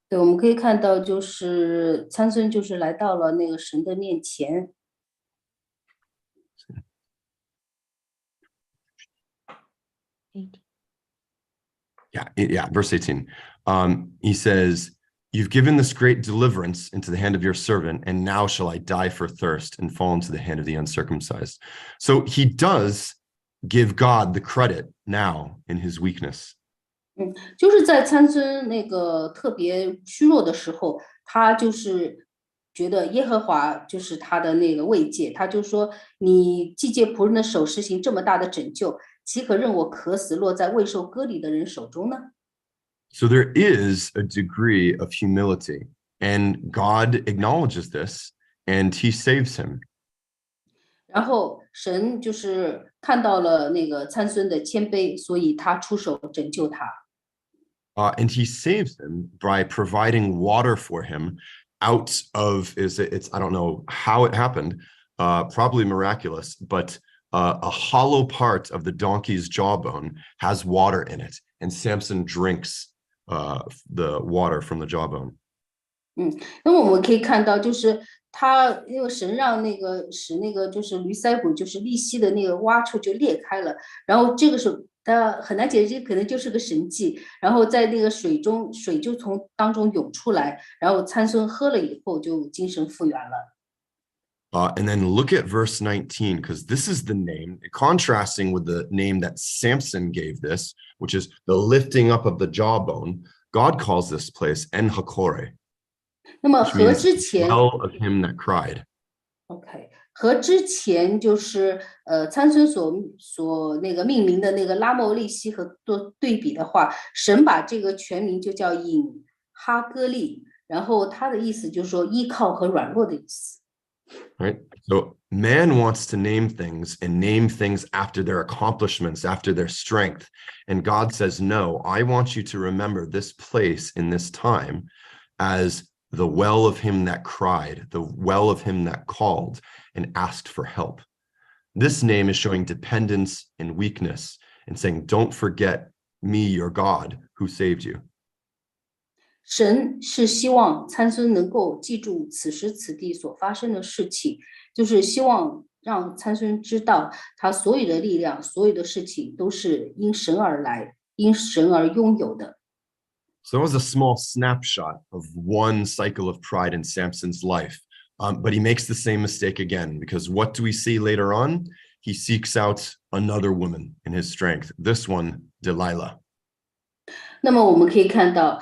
对，我们可以看到，就是参孙就是来到了那个神的面前。verse 18. He says, "You've given this great deliverance into the hand of your servant, and now shall I die for thirst and fall into the hand of the uncircumcised." So he does give God the credit now in his weakness. 就是在参孙那个特别虚弱的时候，他就是觉得耶和华就是他的那个慰藉，他就说：“你既借仆人的手实行这么大的拯救，岂可任我渴死，落在未受割礼的人手中呢？” So there is a degree of humility, and God acknowledges this, and he saves him. 然后神就是看到了那个参孙的谦卑，所以他出手拯救他。And he saves him by providing water for him out of I don't know how it happened, probably miraculous, but a hollow part of the donkey's jawbone has water in it, and Samson drinks the water from the jawbone. 那么我们可以看到，就是他因为神让那个使那个就是驴腮骨就是利息的那个洼处就裂开了，然后这个时候他很难解释，可能就是个神迹，然后在那个水中水就从当中涌出来，然后参孙喝了以后就精神复原了。And then look at verse 19, because this is the name, contrasting with the name that Samson gave this, which is the lifting up of the jawbone. God calls this place En Hakore, 那么 which 和 means 之前 well of him that cried. OK 和之前就是参孙所那个命名的那个拉莫利西和做对比的话，神把这个全名就叫引哈歌利，然后他的意思就是说依靠和软弱的意思。Right. So man wants to name things and name things after their accomplishments, after their strength. And God says, no, I want you to remember this place in this time as the well of him that cried, the well of him that called and asked for help. This name is showing dependence and weakness and saying, don't forget me, your God, who saved you. 神是希望参孙能够记住此时此地所发生的事情，就是希望让参孙知道他所有的力量，所有的事情都是因神而来，因神而拥有的。So that was a small snapshot of one cycle of pride in Samson's life. But he makes the same mistake again, because what do we see later on? He seeks out another woman in his strength, this one, Delilah. 那么我们可以看到，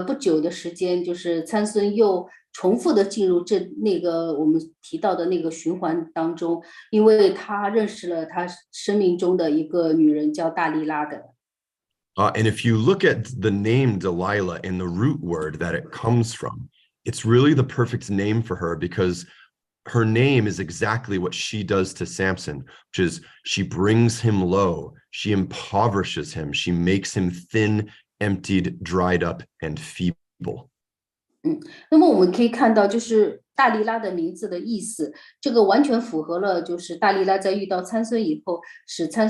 不久的时间，就是参孙又重复的进入那个我们提到的那个循环当中，因为他认识了他生命中的一个女人叫大利拉的。And if you look at the name Delilah in the root word that it comes from, it's really the perfect name for her, because her name is exactly what she does to Samson, which is she brings him low, she impoverishes him, she makes him thin, emptied, dried up, and feeble. 那么我们可以看到，就是大利拉的名字的意思，这个完全符合了，就是大利拉在遇到参孙以后，使参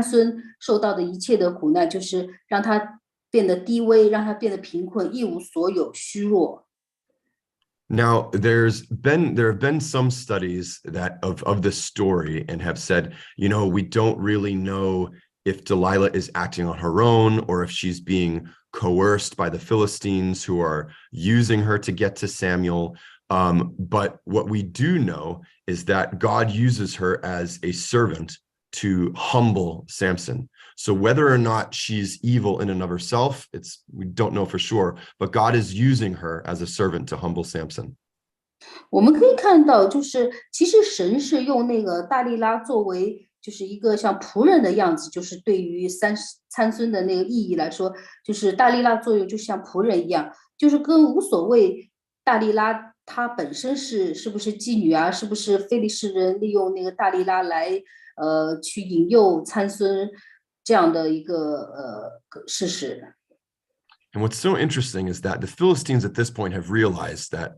孙受到的一切的苦难，就是让他变得低微，让他变得贫困，一无所有，虚弱。Now, there have been some studies that of this story and have said, we don't really know if Delilah is acting on her own or if she's being coerced by the Philistines who are using her to get to Samuel. But what we do know is that God uses her as a servant to humble Samson. So whether or not she's evil in and of herself, we don't know for sure, but God is using her as a servant to humble Samson. 我们可以看到，就是其实神是用那个大利拉作为就是一个像仆人的样子，就是对于参孙的那个意义来说，就是大利拉作用就像仆人一样，就是跟无所谓大利拉她本身是不是妓女啊，是不是非利士人利用那个大利拉来去引诱参孙这样的一个事实。And what's so interesting is that the Philistines at this point have realized that,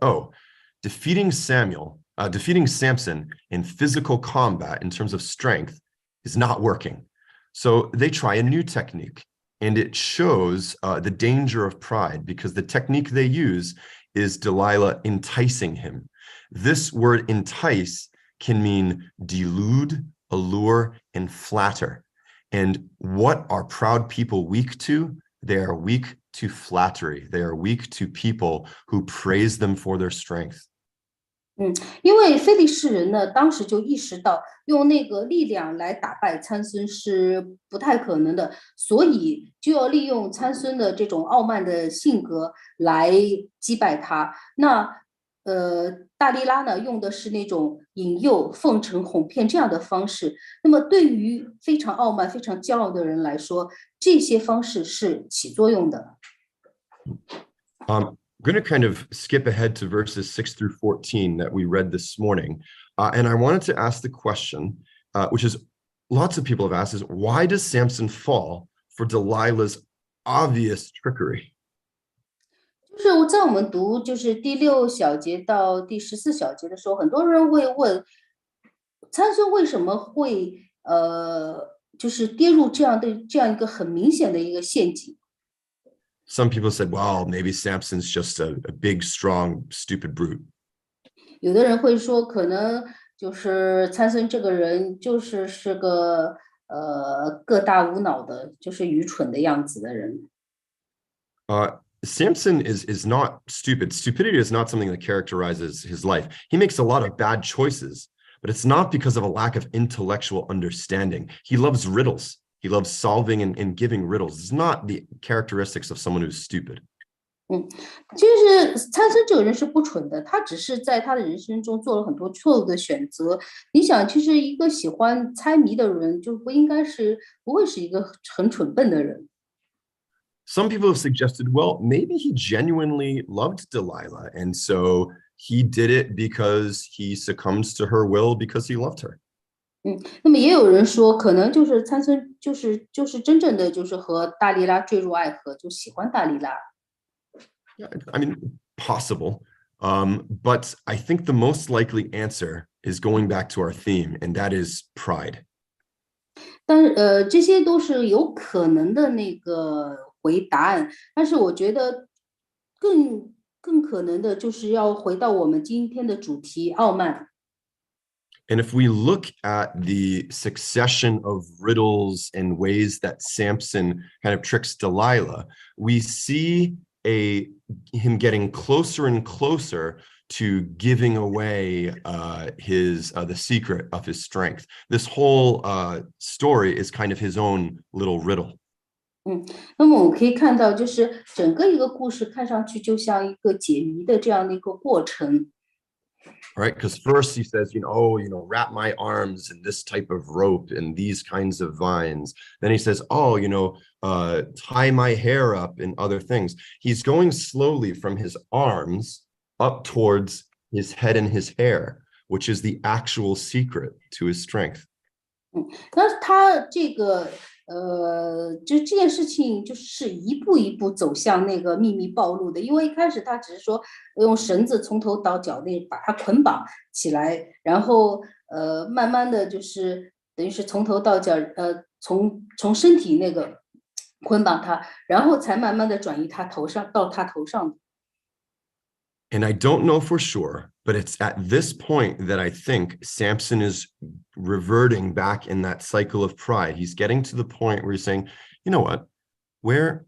defeating Samson in physical combat in terms of strength is not working. So they try a new technique, and it shows the danger of pride because the technique they use is Delilah enticing him. This word entice can mean delude, allure, and flatter. And what are proud people weak to? They are weak to flattery. They are weak to people who praise them for their strength. 因为非利士人呢，当时就意识到用那个力量来打败参孙是不太可能的，所以就要利用参孙的这种傲慢的性格来击败他。那大利拉呢，用的是那种引诱、奉承、哄骗这样的方式。那么对于非常傲慢、非常骄傲的人来说，这些方式是起作用的。I'm going to kind of skip ahead to verses 6 through 14 that we read this morning. And I wanted to ask the question, which is lots of people have asked, is why does Samson fall for Delilah's obvious trickery? 就是在我们读就是第6小节到第14小节的时候，很多人会问参孙为什么会就是跌入这样一个很明显的一个陷阱。Some people said, well, maybe Samson's just a big, strong, stupid brute. 有的人会说，可能就是参孙这个人是个个大无脑的，就是愚蠢的样子的人。Samson is not stupid. Stupidity is not something that characterizes his life. He makes a lot of bad choices, but it's not because of a lack of intellectual understanding. He loves riddles. He loves solving and giving riddles. It's not the characteristics of someone who's stupid. 其实参孙这个人是不蠢的，他只是在他的人生中做了很多错误的选择。你想，其实一个喜欢猜谜的人，就不会是一个很蠢笨的人。Some people have suggested, well, maybe he genuinely loved Delilah, and so he did it because he succumbs to her will because he loved her. 那么也有人说，可能就是参孙就是真正的就是和大利拉坠入爱河，就喜欢大利拉。Yeah, I mean, possible. But I think the most likely answer is going back to our theme, and that is pride. 但这些都是有可能的那个答案，但是我觉得更可能的就是要回到我们今天的主题——傲慢。And if we look at the succession of riddles and ways that Samson kind of tricks Delilah, we see him getting closer and closer to giving away the secret of his strength. This whole story is kind of his own little riddle. 那么我们可以看到，就是整个一个故事看上去就像一个解谜的这样的一个过程。Right, because first he says, wrap my arms in this type of rope and these kinds of vines. Then he says, tie my hair up and other things. He's going slowly from his arms up towards his head and his hair, which is the actual secret to his strength. 但是他这个就这件事情就是一步一步走向那个秘密暴露的，因为一开始他只是说用绳子从头到脚把它捆绑起来，然后慢慢的就是等于是从头到脚从身体那个捆绑他，然后才慢慢的转移他头上到他头上。And I don't know for sure, but it's at this point that I think Samson is reverting back in that cycle of pride. He's getting to the point where he's saying, you know what, where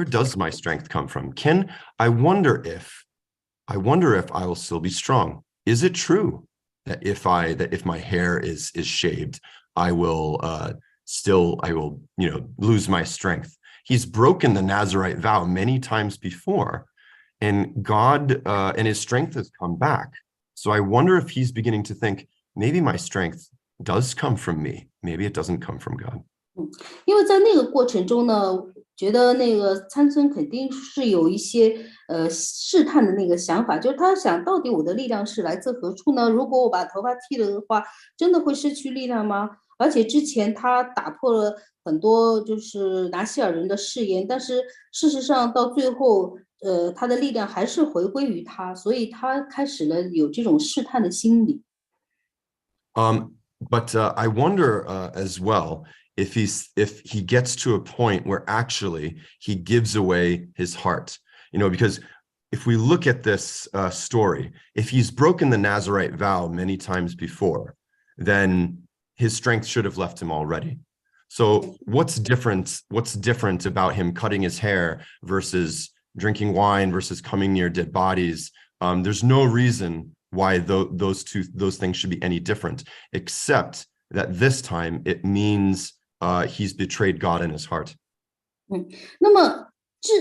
does my strength come from? I wonder if I will still be strong. Is it true that if my hair is shaved, I will lose my strength? He's broken the Nazirite vow many times before. And God and his strength has come back. So I wonder if he's beginning to think, maybe my strength does come from me. Maybe it doesn't come from God. 因为在那个过程中呢，觉得那个参孙肯定是有一些试探的那个想法，就是他想到底我的力量是来自何处呢？如果我把头发剃了的话，真的会失去力量吗？而且之前他打破了很多就是拿西尔人的誓言，但是事实上到最后他的力量还是回归于他，所以他开始了有这种试探的心理。But I wonder as well if he gets to a point where actually he gives away his heart, because if we look at this story, if he's broken the Nazirite vow many times before, then his strength should have left him already. So what's different about him cutting his hair versus drinking wine versus coming near dead bodies? There's no reason why those things should be any different, except that this time it means he's betrayed God in his heart. 那么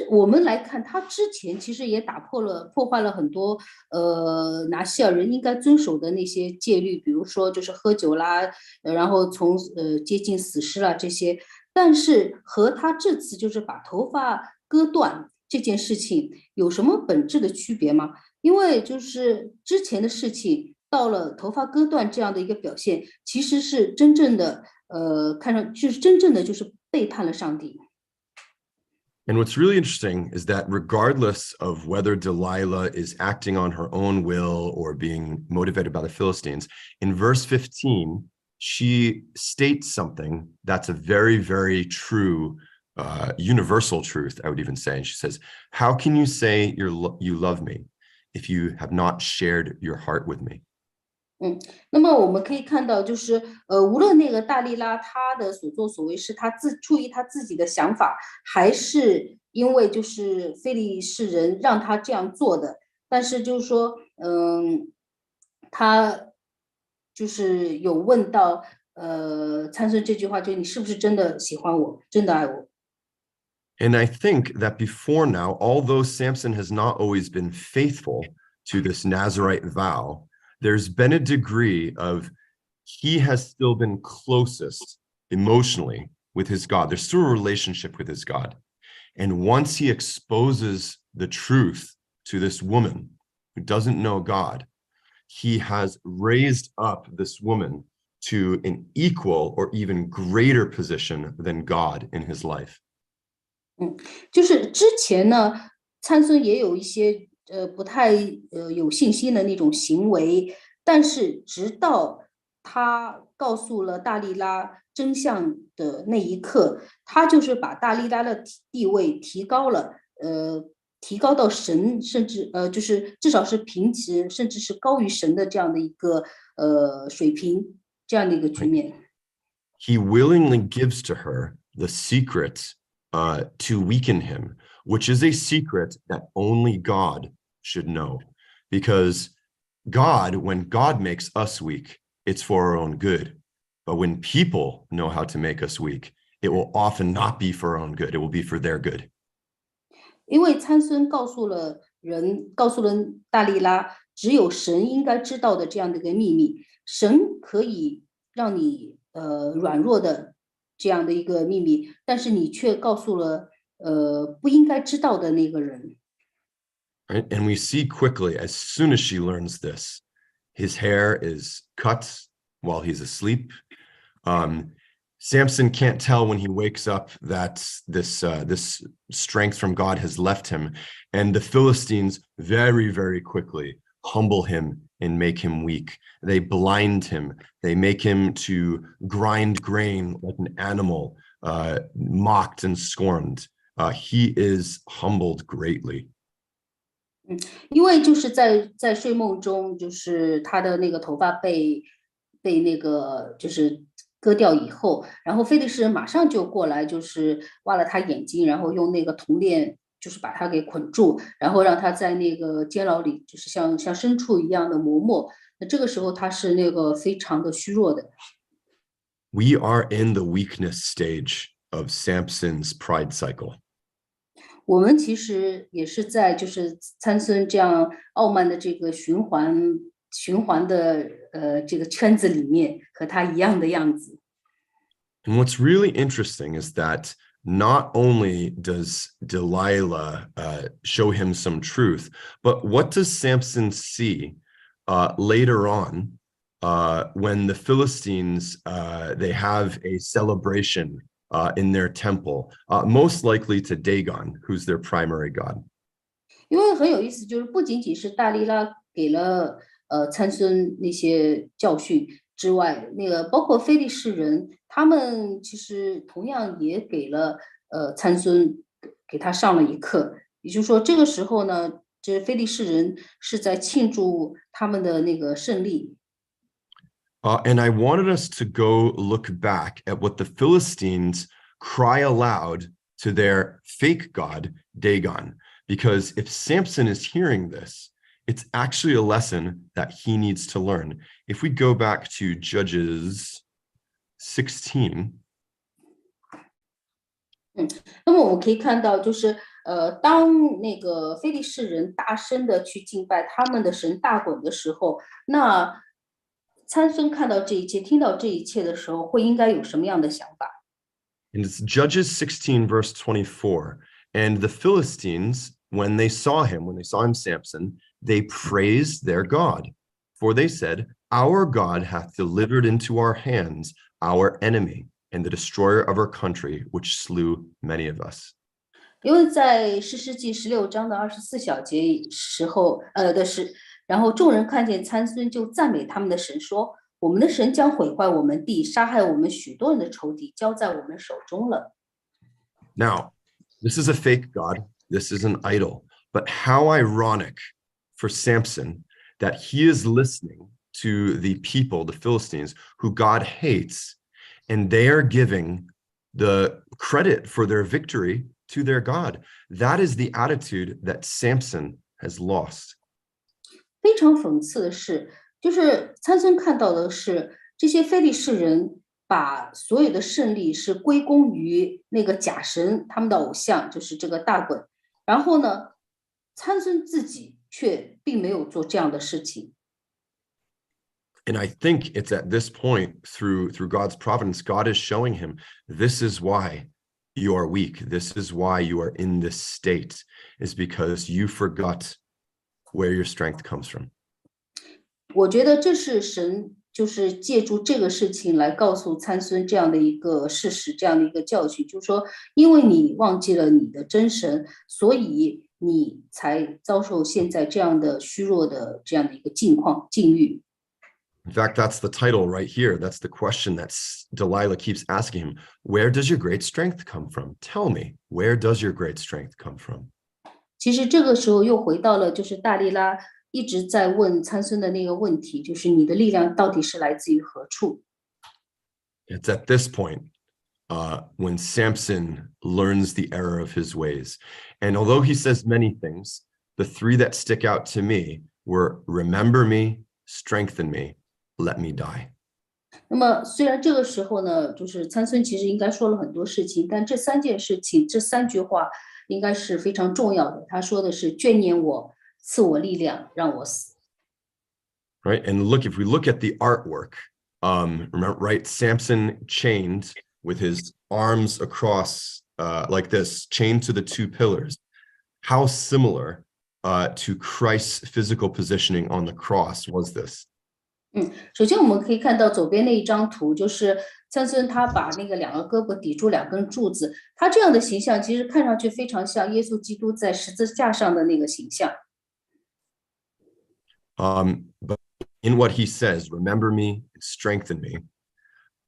我们来看，他之前其实也破坏了很多拿西尔人应该遵守的那些戒律，比如说就是喝酒啦，然后接近死尸啦这些。但是和他这次就是把头发割断这件事情有什么本质的区别吗？因为就是之前的事情到了头发割断这样的一个表现，其实是真正的看上就是真正的就是背叛了上帝。And what's really interesting is that regardless of whether Delilah is acting on her own will or being motivated by the Philistines, in verse 15, she states something that's a very, very true, universal truth, I would even say. And she says, how can you say you love me if you have not shared your heart with me? 那么我们可以看到，就是无论那个大利拉他的所作所为是出于他自己的想法，还是因为就是非利士人让他这样做的，但是就是说，他就是有问到参孙这句话，就是你是不是真的喜欢我，真的爱我？ And I think that before now, although Samson has not always been faithful to this Nazirite vow, there's been a degree of he has still been closest emotionally with his God. There's still a relationship with his God. And once he exposes the truth to this woman who doesn't know God, he has raised up this woman to an equal or even greater position than God in his life. 就是之前呢，参孙也有一些不太有信心的那种行为，但是直到他告诉了大利拉真相的那一刻，他就是把大利拉的地位提高了，提高到神，甚至就是至少是平时，甚至是高于神的这样的一个水平，这样的一个局面。He willingly gives to her the secret to weaken him, which is a secret that only God should know. Because God, when God makes us weak, it's for our own good. But when people know how to make us weak, it will often not be for our own good. It will be for their good. 因为参孙告诉了大利拉，只有神应该知道的这样的一个秘密，神可以让你软弱的这样的一个秘密，但是你却告诉了不应该知道的那个人。Right? And we see quickly, as soon as she learns this, his hair is cut while he's asleep. Samson can't tell when he wakes up that this strength from God has left him. And the Philistines very, very quickly humble him and make him weak. They blind him. They make him to grind grain like an animal, mocked and scorned. He is humbled greatly. 因为就是在睡梦中，就是他的那个头发被那个就是割掉以后，然后非利士人马上就过来，就是挖了他眼睛，然后用那个铜链就是把他给捆住，然后让他在那个监牢里就是像牲畜一样的磨墨。那这个时候他是那个非常的虚弱的。We are in the weakness stage of Samson's pride cycle. 我们其实也是在就是参孙这样傲慢的这个循环的这个圈子里面，和他一样的样子。And what's really interesting is that not only does Delilah show him some truth, but what does Samson see later on when the Philistines they have a celebration in their temple, most likely to Dagon, who's their primary god. 因为很有意思，就是不仅仅是大利拉给了参孙那些教训，之外，那个包括非利士人，他们其实同样也给了参孙给他上了一课。也就是说，这个时候呢，这非利士人是在庆祝他们的那个胜利。And I wanted us to go look back at what the Philistines cry aloud to their fake god, Dagon. Because if Samson is hearing this, it's actually a lesson that he needs to learn. If we go back to Judges 16. 那么我们可以看到，就是当那个非利士人大声的去敬拜他们的神大滚的时候，那参孙看到这一切，听到这一切的时候，会应该有什么样的想法？ And it's Judges 16, verse 24. And the Philistines, when they saw him Samson, they praised their God. For they said, Our God hath delivered into our hands our enemy, and the destroyer of our country, which slew many of us. 因为在士师记16章的24小节时候，然后众人看见参孙，就赞美他们的神，说：“我们的神将毁坏我们地，杀害我们许多人的仇敌，交在我们手中了。” Now, this is a fake god. This is an idol. But how ironic for Samson that he is listening to the people, the Philistines, who God hates, and they are giving the credit for their victory to their God. That is the attitude that Samson has lost. 非常讽刺的是，就是参孙看到的是这些非利士人把所有的胜利是归功于那个假神，他们的偶像就是这个大滚。然后呢，参孙自己却并没有做这样的事情。And I think it's at this point, through God's providence, God is showing him, this is why you are weak. This is why you are in this state, is because you forgot where your strength comes from. 我觉得这是神就是借助这个事情来告诉参孙这样的一个事实，这样的一个教训，就是说，因为你忘记了你的真神，所以你才遭受现在这样的虚弱的这样的一个境遇。In fact, that's the title right here. That's the question that Delilah keeps asking him. Where does your great strength come from? Tell me, where does your great strength come from? 其实这个时候又回到了，就是大利拉一直在问参孙的那个问题，就是你的力量到底是来自于何处？ It's at this point when Samson learns the error of his ways. And although he says many things, the three that stick out to me were remember me, strengthen me, let me die. 那么虽然这个时候呢，就是参孙其实应该说了很多事情，但这三件事情，这三句话应该是非常重要的。他说的是眷念我，赐我力量，让我死。 Right, and look, if we look at the artwork, remember, right, Samson chained with his arms across like this, chained to the two pillars. How similar to Christ's physical positioning on the cross was this? 首先我们可以看到左边那一张图，就是参孙他把那个两个胳膊抵住两根柱子，他这样的形象其实看上去非常像耶稣基督在十字架上的那个形象。 But in what he says, remember me, strengthen me,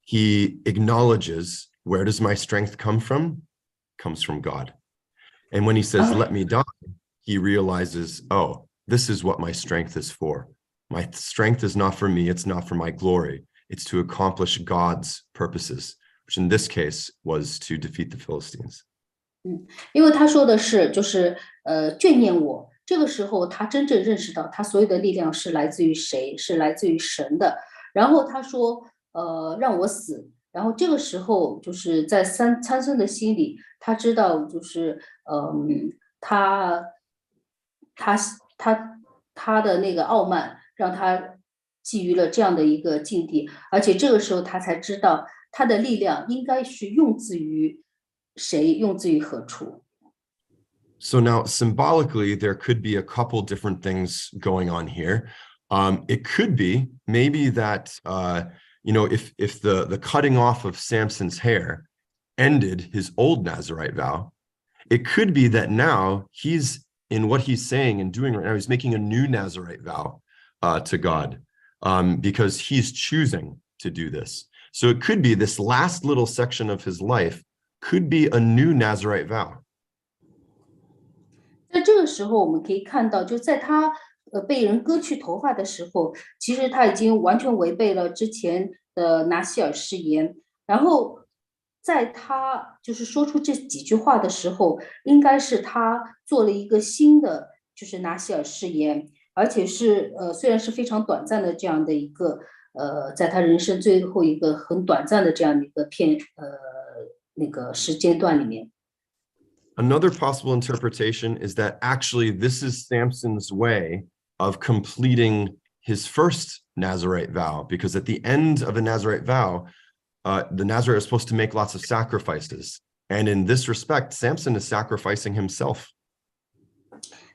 he acknowledges, where does my strength come from? Comes from God. And when he says, let me die, he realizes, oh, this is what my strength is for. My strength is not for me, it's not for my glory. It's to accomplish God's purposes, which in this case was to defeat the Philistines. 因为他说的是，就是眷念我。这个时候，他真正认识到，他所有的力量是来自于谁？是来自于神的。然后他说，让我死。然后这个时候，就是在参孙的心里，他知道，就是他的那个傲慢，让他基于了这样的一个境地。而且这个时候，他才知道他的力量应该是用自于谁，用自于何处。 So now symbolically, there could be a couple different things going on here. It could be maybe that, if the cutting off of Samson's hair ended his old Nazirite vow, it could be that now he's in what he's saying and doing right now, he's making a new Nazirite vow to God. because he's choosing to do this. So it could be this last little section of his life could be a new Nazirite vow. 在这个时候，我们可以看到，就在他被人割去头发的时候，其实他已经完全违背了之前的拿西尔誓言。然后，在他就是说出这几句话的时候，应该是他做了一个新的，就是拿西尔誓言，而且是虽然是非常短暂的这样的一个在他人生最后一个很短暂的这样的一个那个时间段里面。Another possible interpretation is that actually this is Samson's way of completing his first Nazirite vow, because at the end of a Nazirite vow, the Nazirite is supposed to make lots of sacrifices. And in this respect, Samson is sacrificing himself.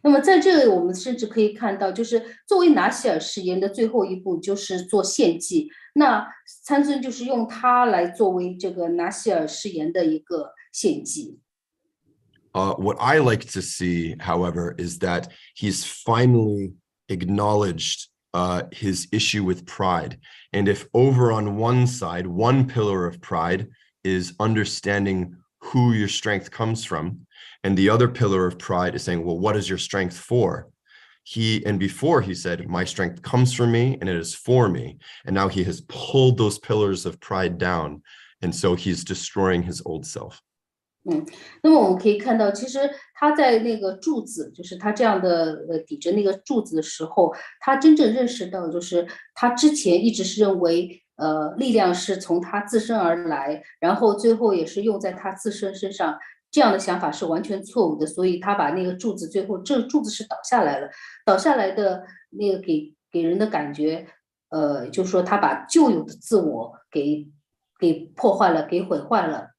那么在这里，我们甚至可以看到，就是作为拿西尔誓言的最后一步，就是做献祭。那参孙就是用它来作为这个拿西尔誓言的一个献祭。What I like to see, however, is that he's finally acknowledged his issue with pride. And if over on one side, one pillar of pride is understanding who your strength comes from, and the other pillar of pride is saying, well, what is your strength for? Before he said, my strength comes from me and it is for me. And now he has pulled those pillars of pride down. And so he's destroying his old self. 那么我们可以看到，其实他在那个柱子，就是他这样的抵着那个柱子的时候，他真正认识到，就是他之前一直是认为，力量是从他自身而来，然后最后也是用在他自身身上，这样的想法是完全错误的，所以他把那个柱子最后这柱子是倒下来了，倒下来的那个给人的感觉，就是说他把旧有的自我给破坏了，给毁坏了。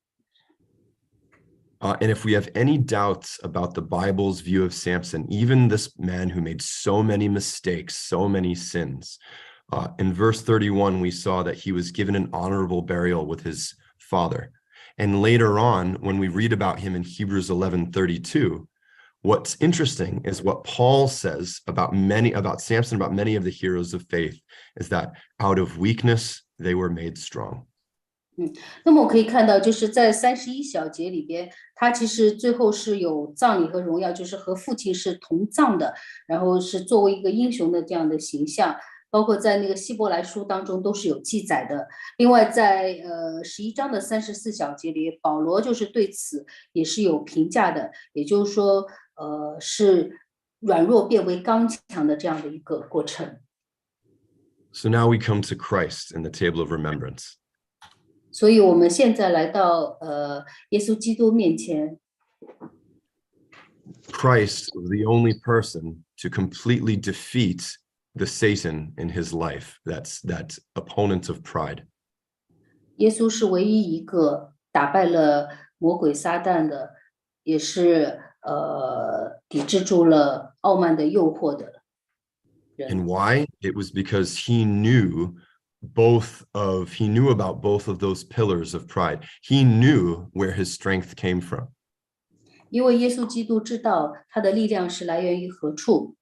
And if we have any doubts about the Bible's view of Samson, even this man who made so many mistakes, so many sins, in verse 31, we saw that he was given an honorable burial with his father. And later on, when we read about him in Hebrews 11:32, what's interesting is what Paul says about Samson, about many of the heroes of faith, is that out of weakness, they were made strong. 那么我可以看到，就是在31小节里边，他其实最后是有葬礼和荣耀，就是和父亲是同葬的，然后是作为一个英雄的这样的形象，包括在那个希伯来书当中都是有记载的。另外在11章的34小节里，保罗就是对此也是有评价的，也就是说是软弱变为刚强的这样的一个过程。So now we come to Christ in the table of remembrance. 所以我们现在来到耶稣基督面前。Christ was the only person to completely defeat the Satan in his life, that opponent of pride. 耶稣是唯一一个打败了魔鬼撒旦的，也是抵制住了傲慢的诱惑的人。And why? It was because he knew about both of those pillars of pride. He knew where his strength came from. 因为耶稣基督知道他的力量是来源于何处。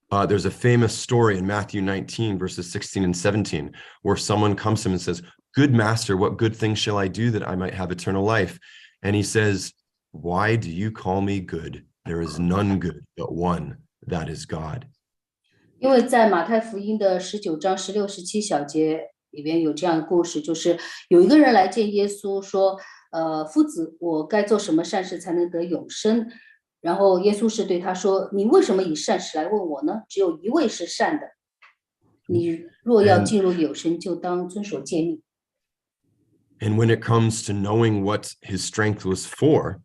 There's a famous story in Matthew 19, verses 16 and 17, where someone comes to him and says, "Good master, what good thing shall I do that I might have eternal life?" And he says, "Why do you call me good? There is none good but one, that is God." 因为在马太福音的19章16、17小节里边有这样的故事，就是有一个人来见耶稣说，夫子，我该做什么善事才能得永生？然后耶稣是对他说，你为什么以善事来问我呢？只有一位是善的，你若要进入永生，就当遵守诫命。And when it comes to knowing what his strength was for,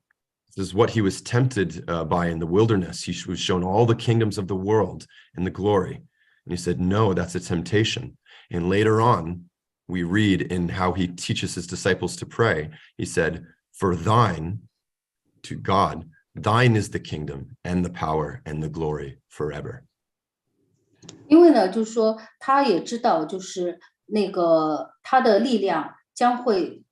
this is what he was tempted by in the wilderness. He was shown all the kingdoms of the world and the glory. And he said, no, that's a temptation. And later on, we read in how he teaches his disciples to pray. He said, for thine, to God, thine is the kingdom and the power and the glory forever. 因为呢，就是说他也知道，就是那个他的力量将会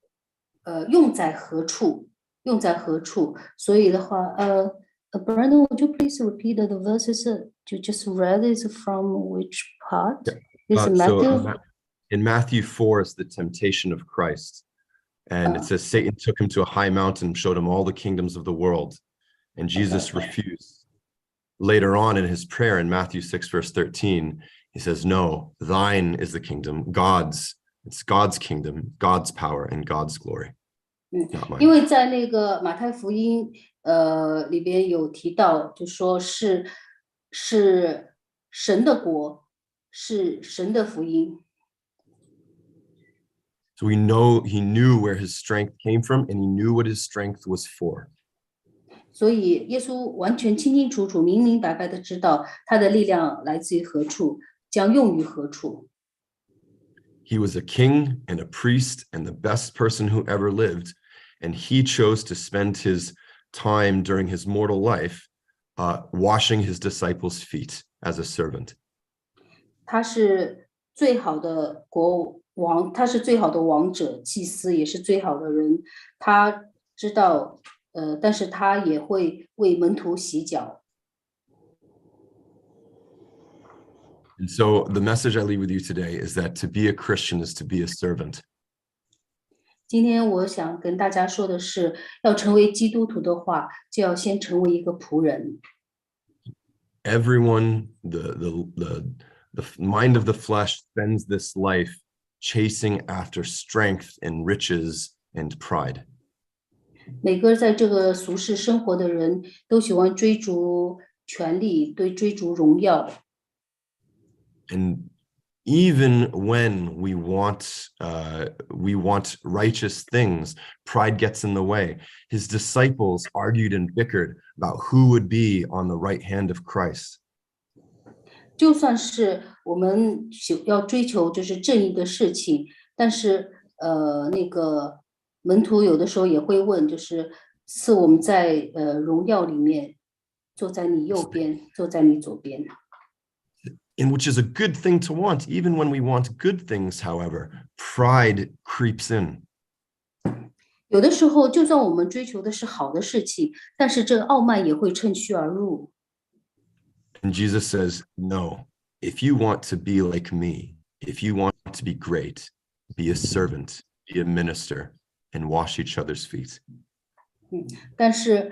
用在何处。用在何处？所以的话， Brandon, would you please repeat the verses you just read? Is from which part? Is Matthew? In Matthew 4 is the temptation of Christ. And it says Satan took him to a high mountain and showed him all the kingdoms of the world. And Jesus refused. Later on in his prayer in Matthew 6, verse 13, he says, no, thine is the kingdom, God's. It's God's kingdom, God's power, and God's glory. 因为在那个马太福音里边有提到，就说是神的国，是神的福音。So we know he knew where his strength came from, and he knew what his strength was for. 所以耶稣完全清清楚楚、明明白白的知道他的力量来自于何处，将用于何处。He was a king and a priest and the best person who ever lived. And he chose to spend his time during his mortal life washing his disciples' feet as a servant. 他是最好的国王，他是最好的王者、祭司，也是最好的人。他知道，但是他也会为门徒洗脚。And so the message I leave with you today is that to be a Christian is to be a servant. 今天我想跟大家说的是，要成为基督徒的话，就要先成为一个仆人。Everyone, the mind of the flesh spends this life chasing after strength and riches and pride. 每个在这个俗世生活的人都喜欢追逐权力，追逐荣耀。And even when we want righteous things, pride gets in the way. His disciples argued and bickered about who would be on the right hand of Christ. 就算是我们要追求就是正义的事情，但是那个门徒有的时候也会问，就是赐我们在荣耀里面坐在你右边，坐在你左边。And which is a good thing to want. Even when we want good things, however, pride creeps in. 有的时候，就算我们追求的是好的事情，但是这个傲慢也会趁虚而入。And Jesus says, no, if you want to be like me, if you want to be great, be a servant, be a minister, and wash each other's feet. 但是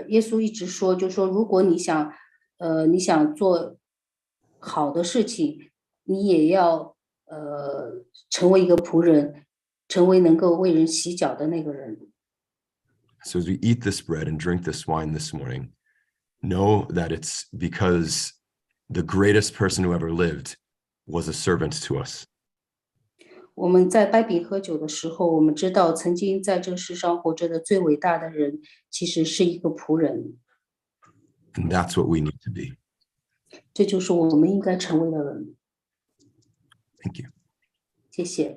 耶稣一直说，就说如果你想做好的事情，你也要成为一个仆人，成为能够为人洗脚的那个人。So as we eat this bread and drink this wine this morning, know that it's because the greatest person who ever lived was a servant to us. 我们在掰饼喝酒的时候，我们知道曾经在这个世上活着的最伟大的人，其实是一个仆人。And that's what we need to be. 这就是我们应该成为的人。Thank you. 谢谢。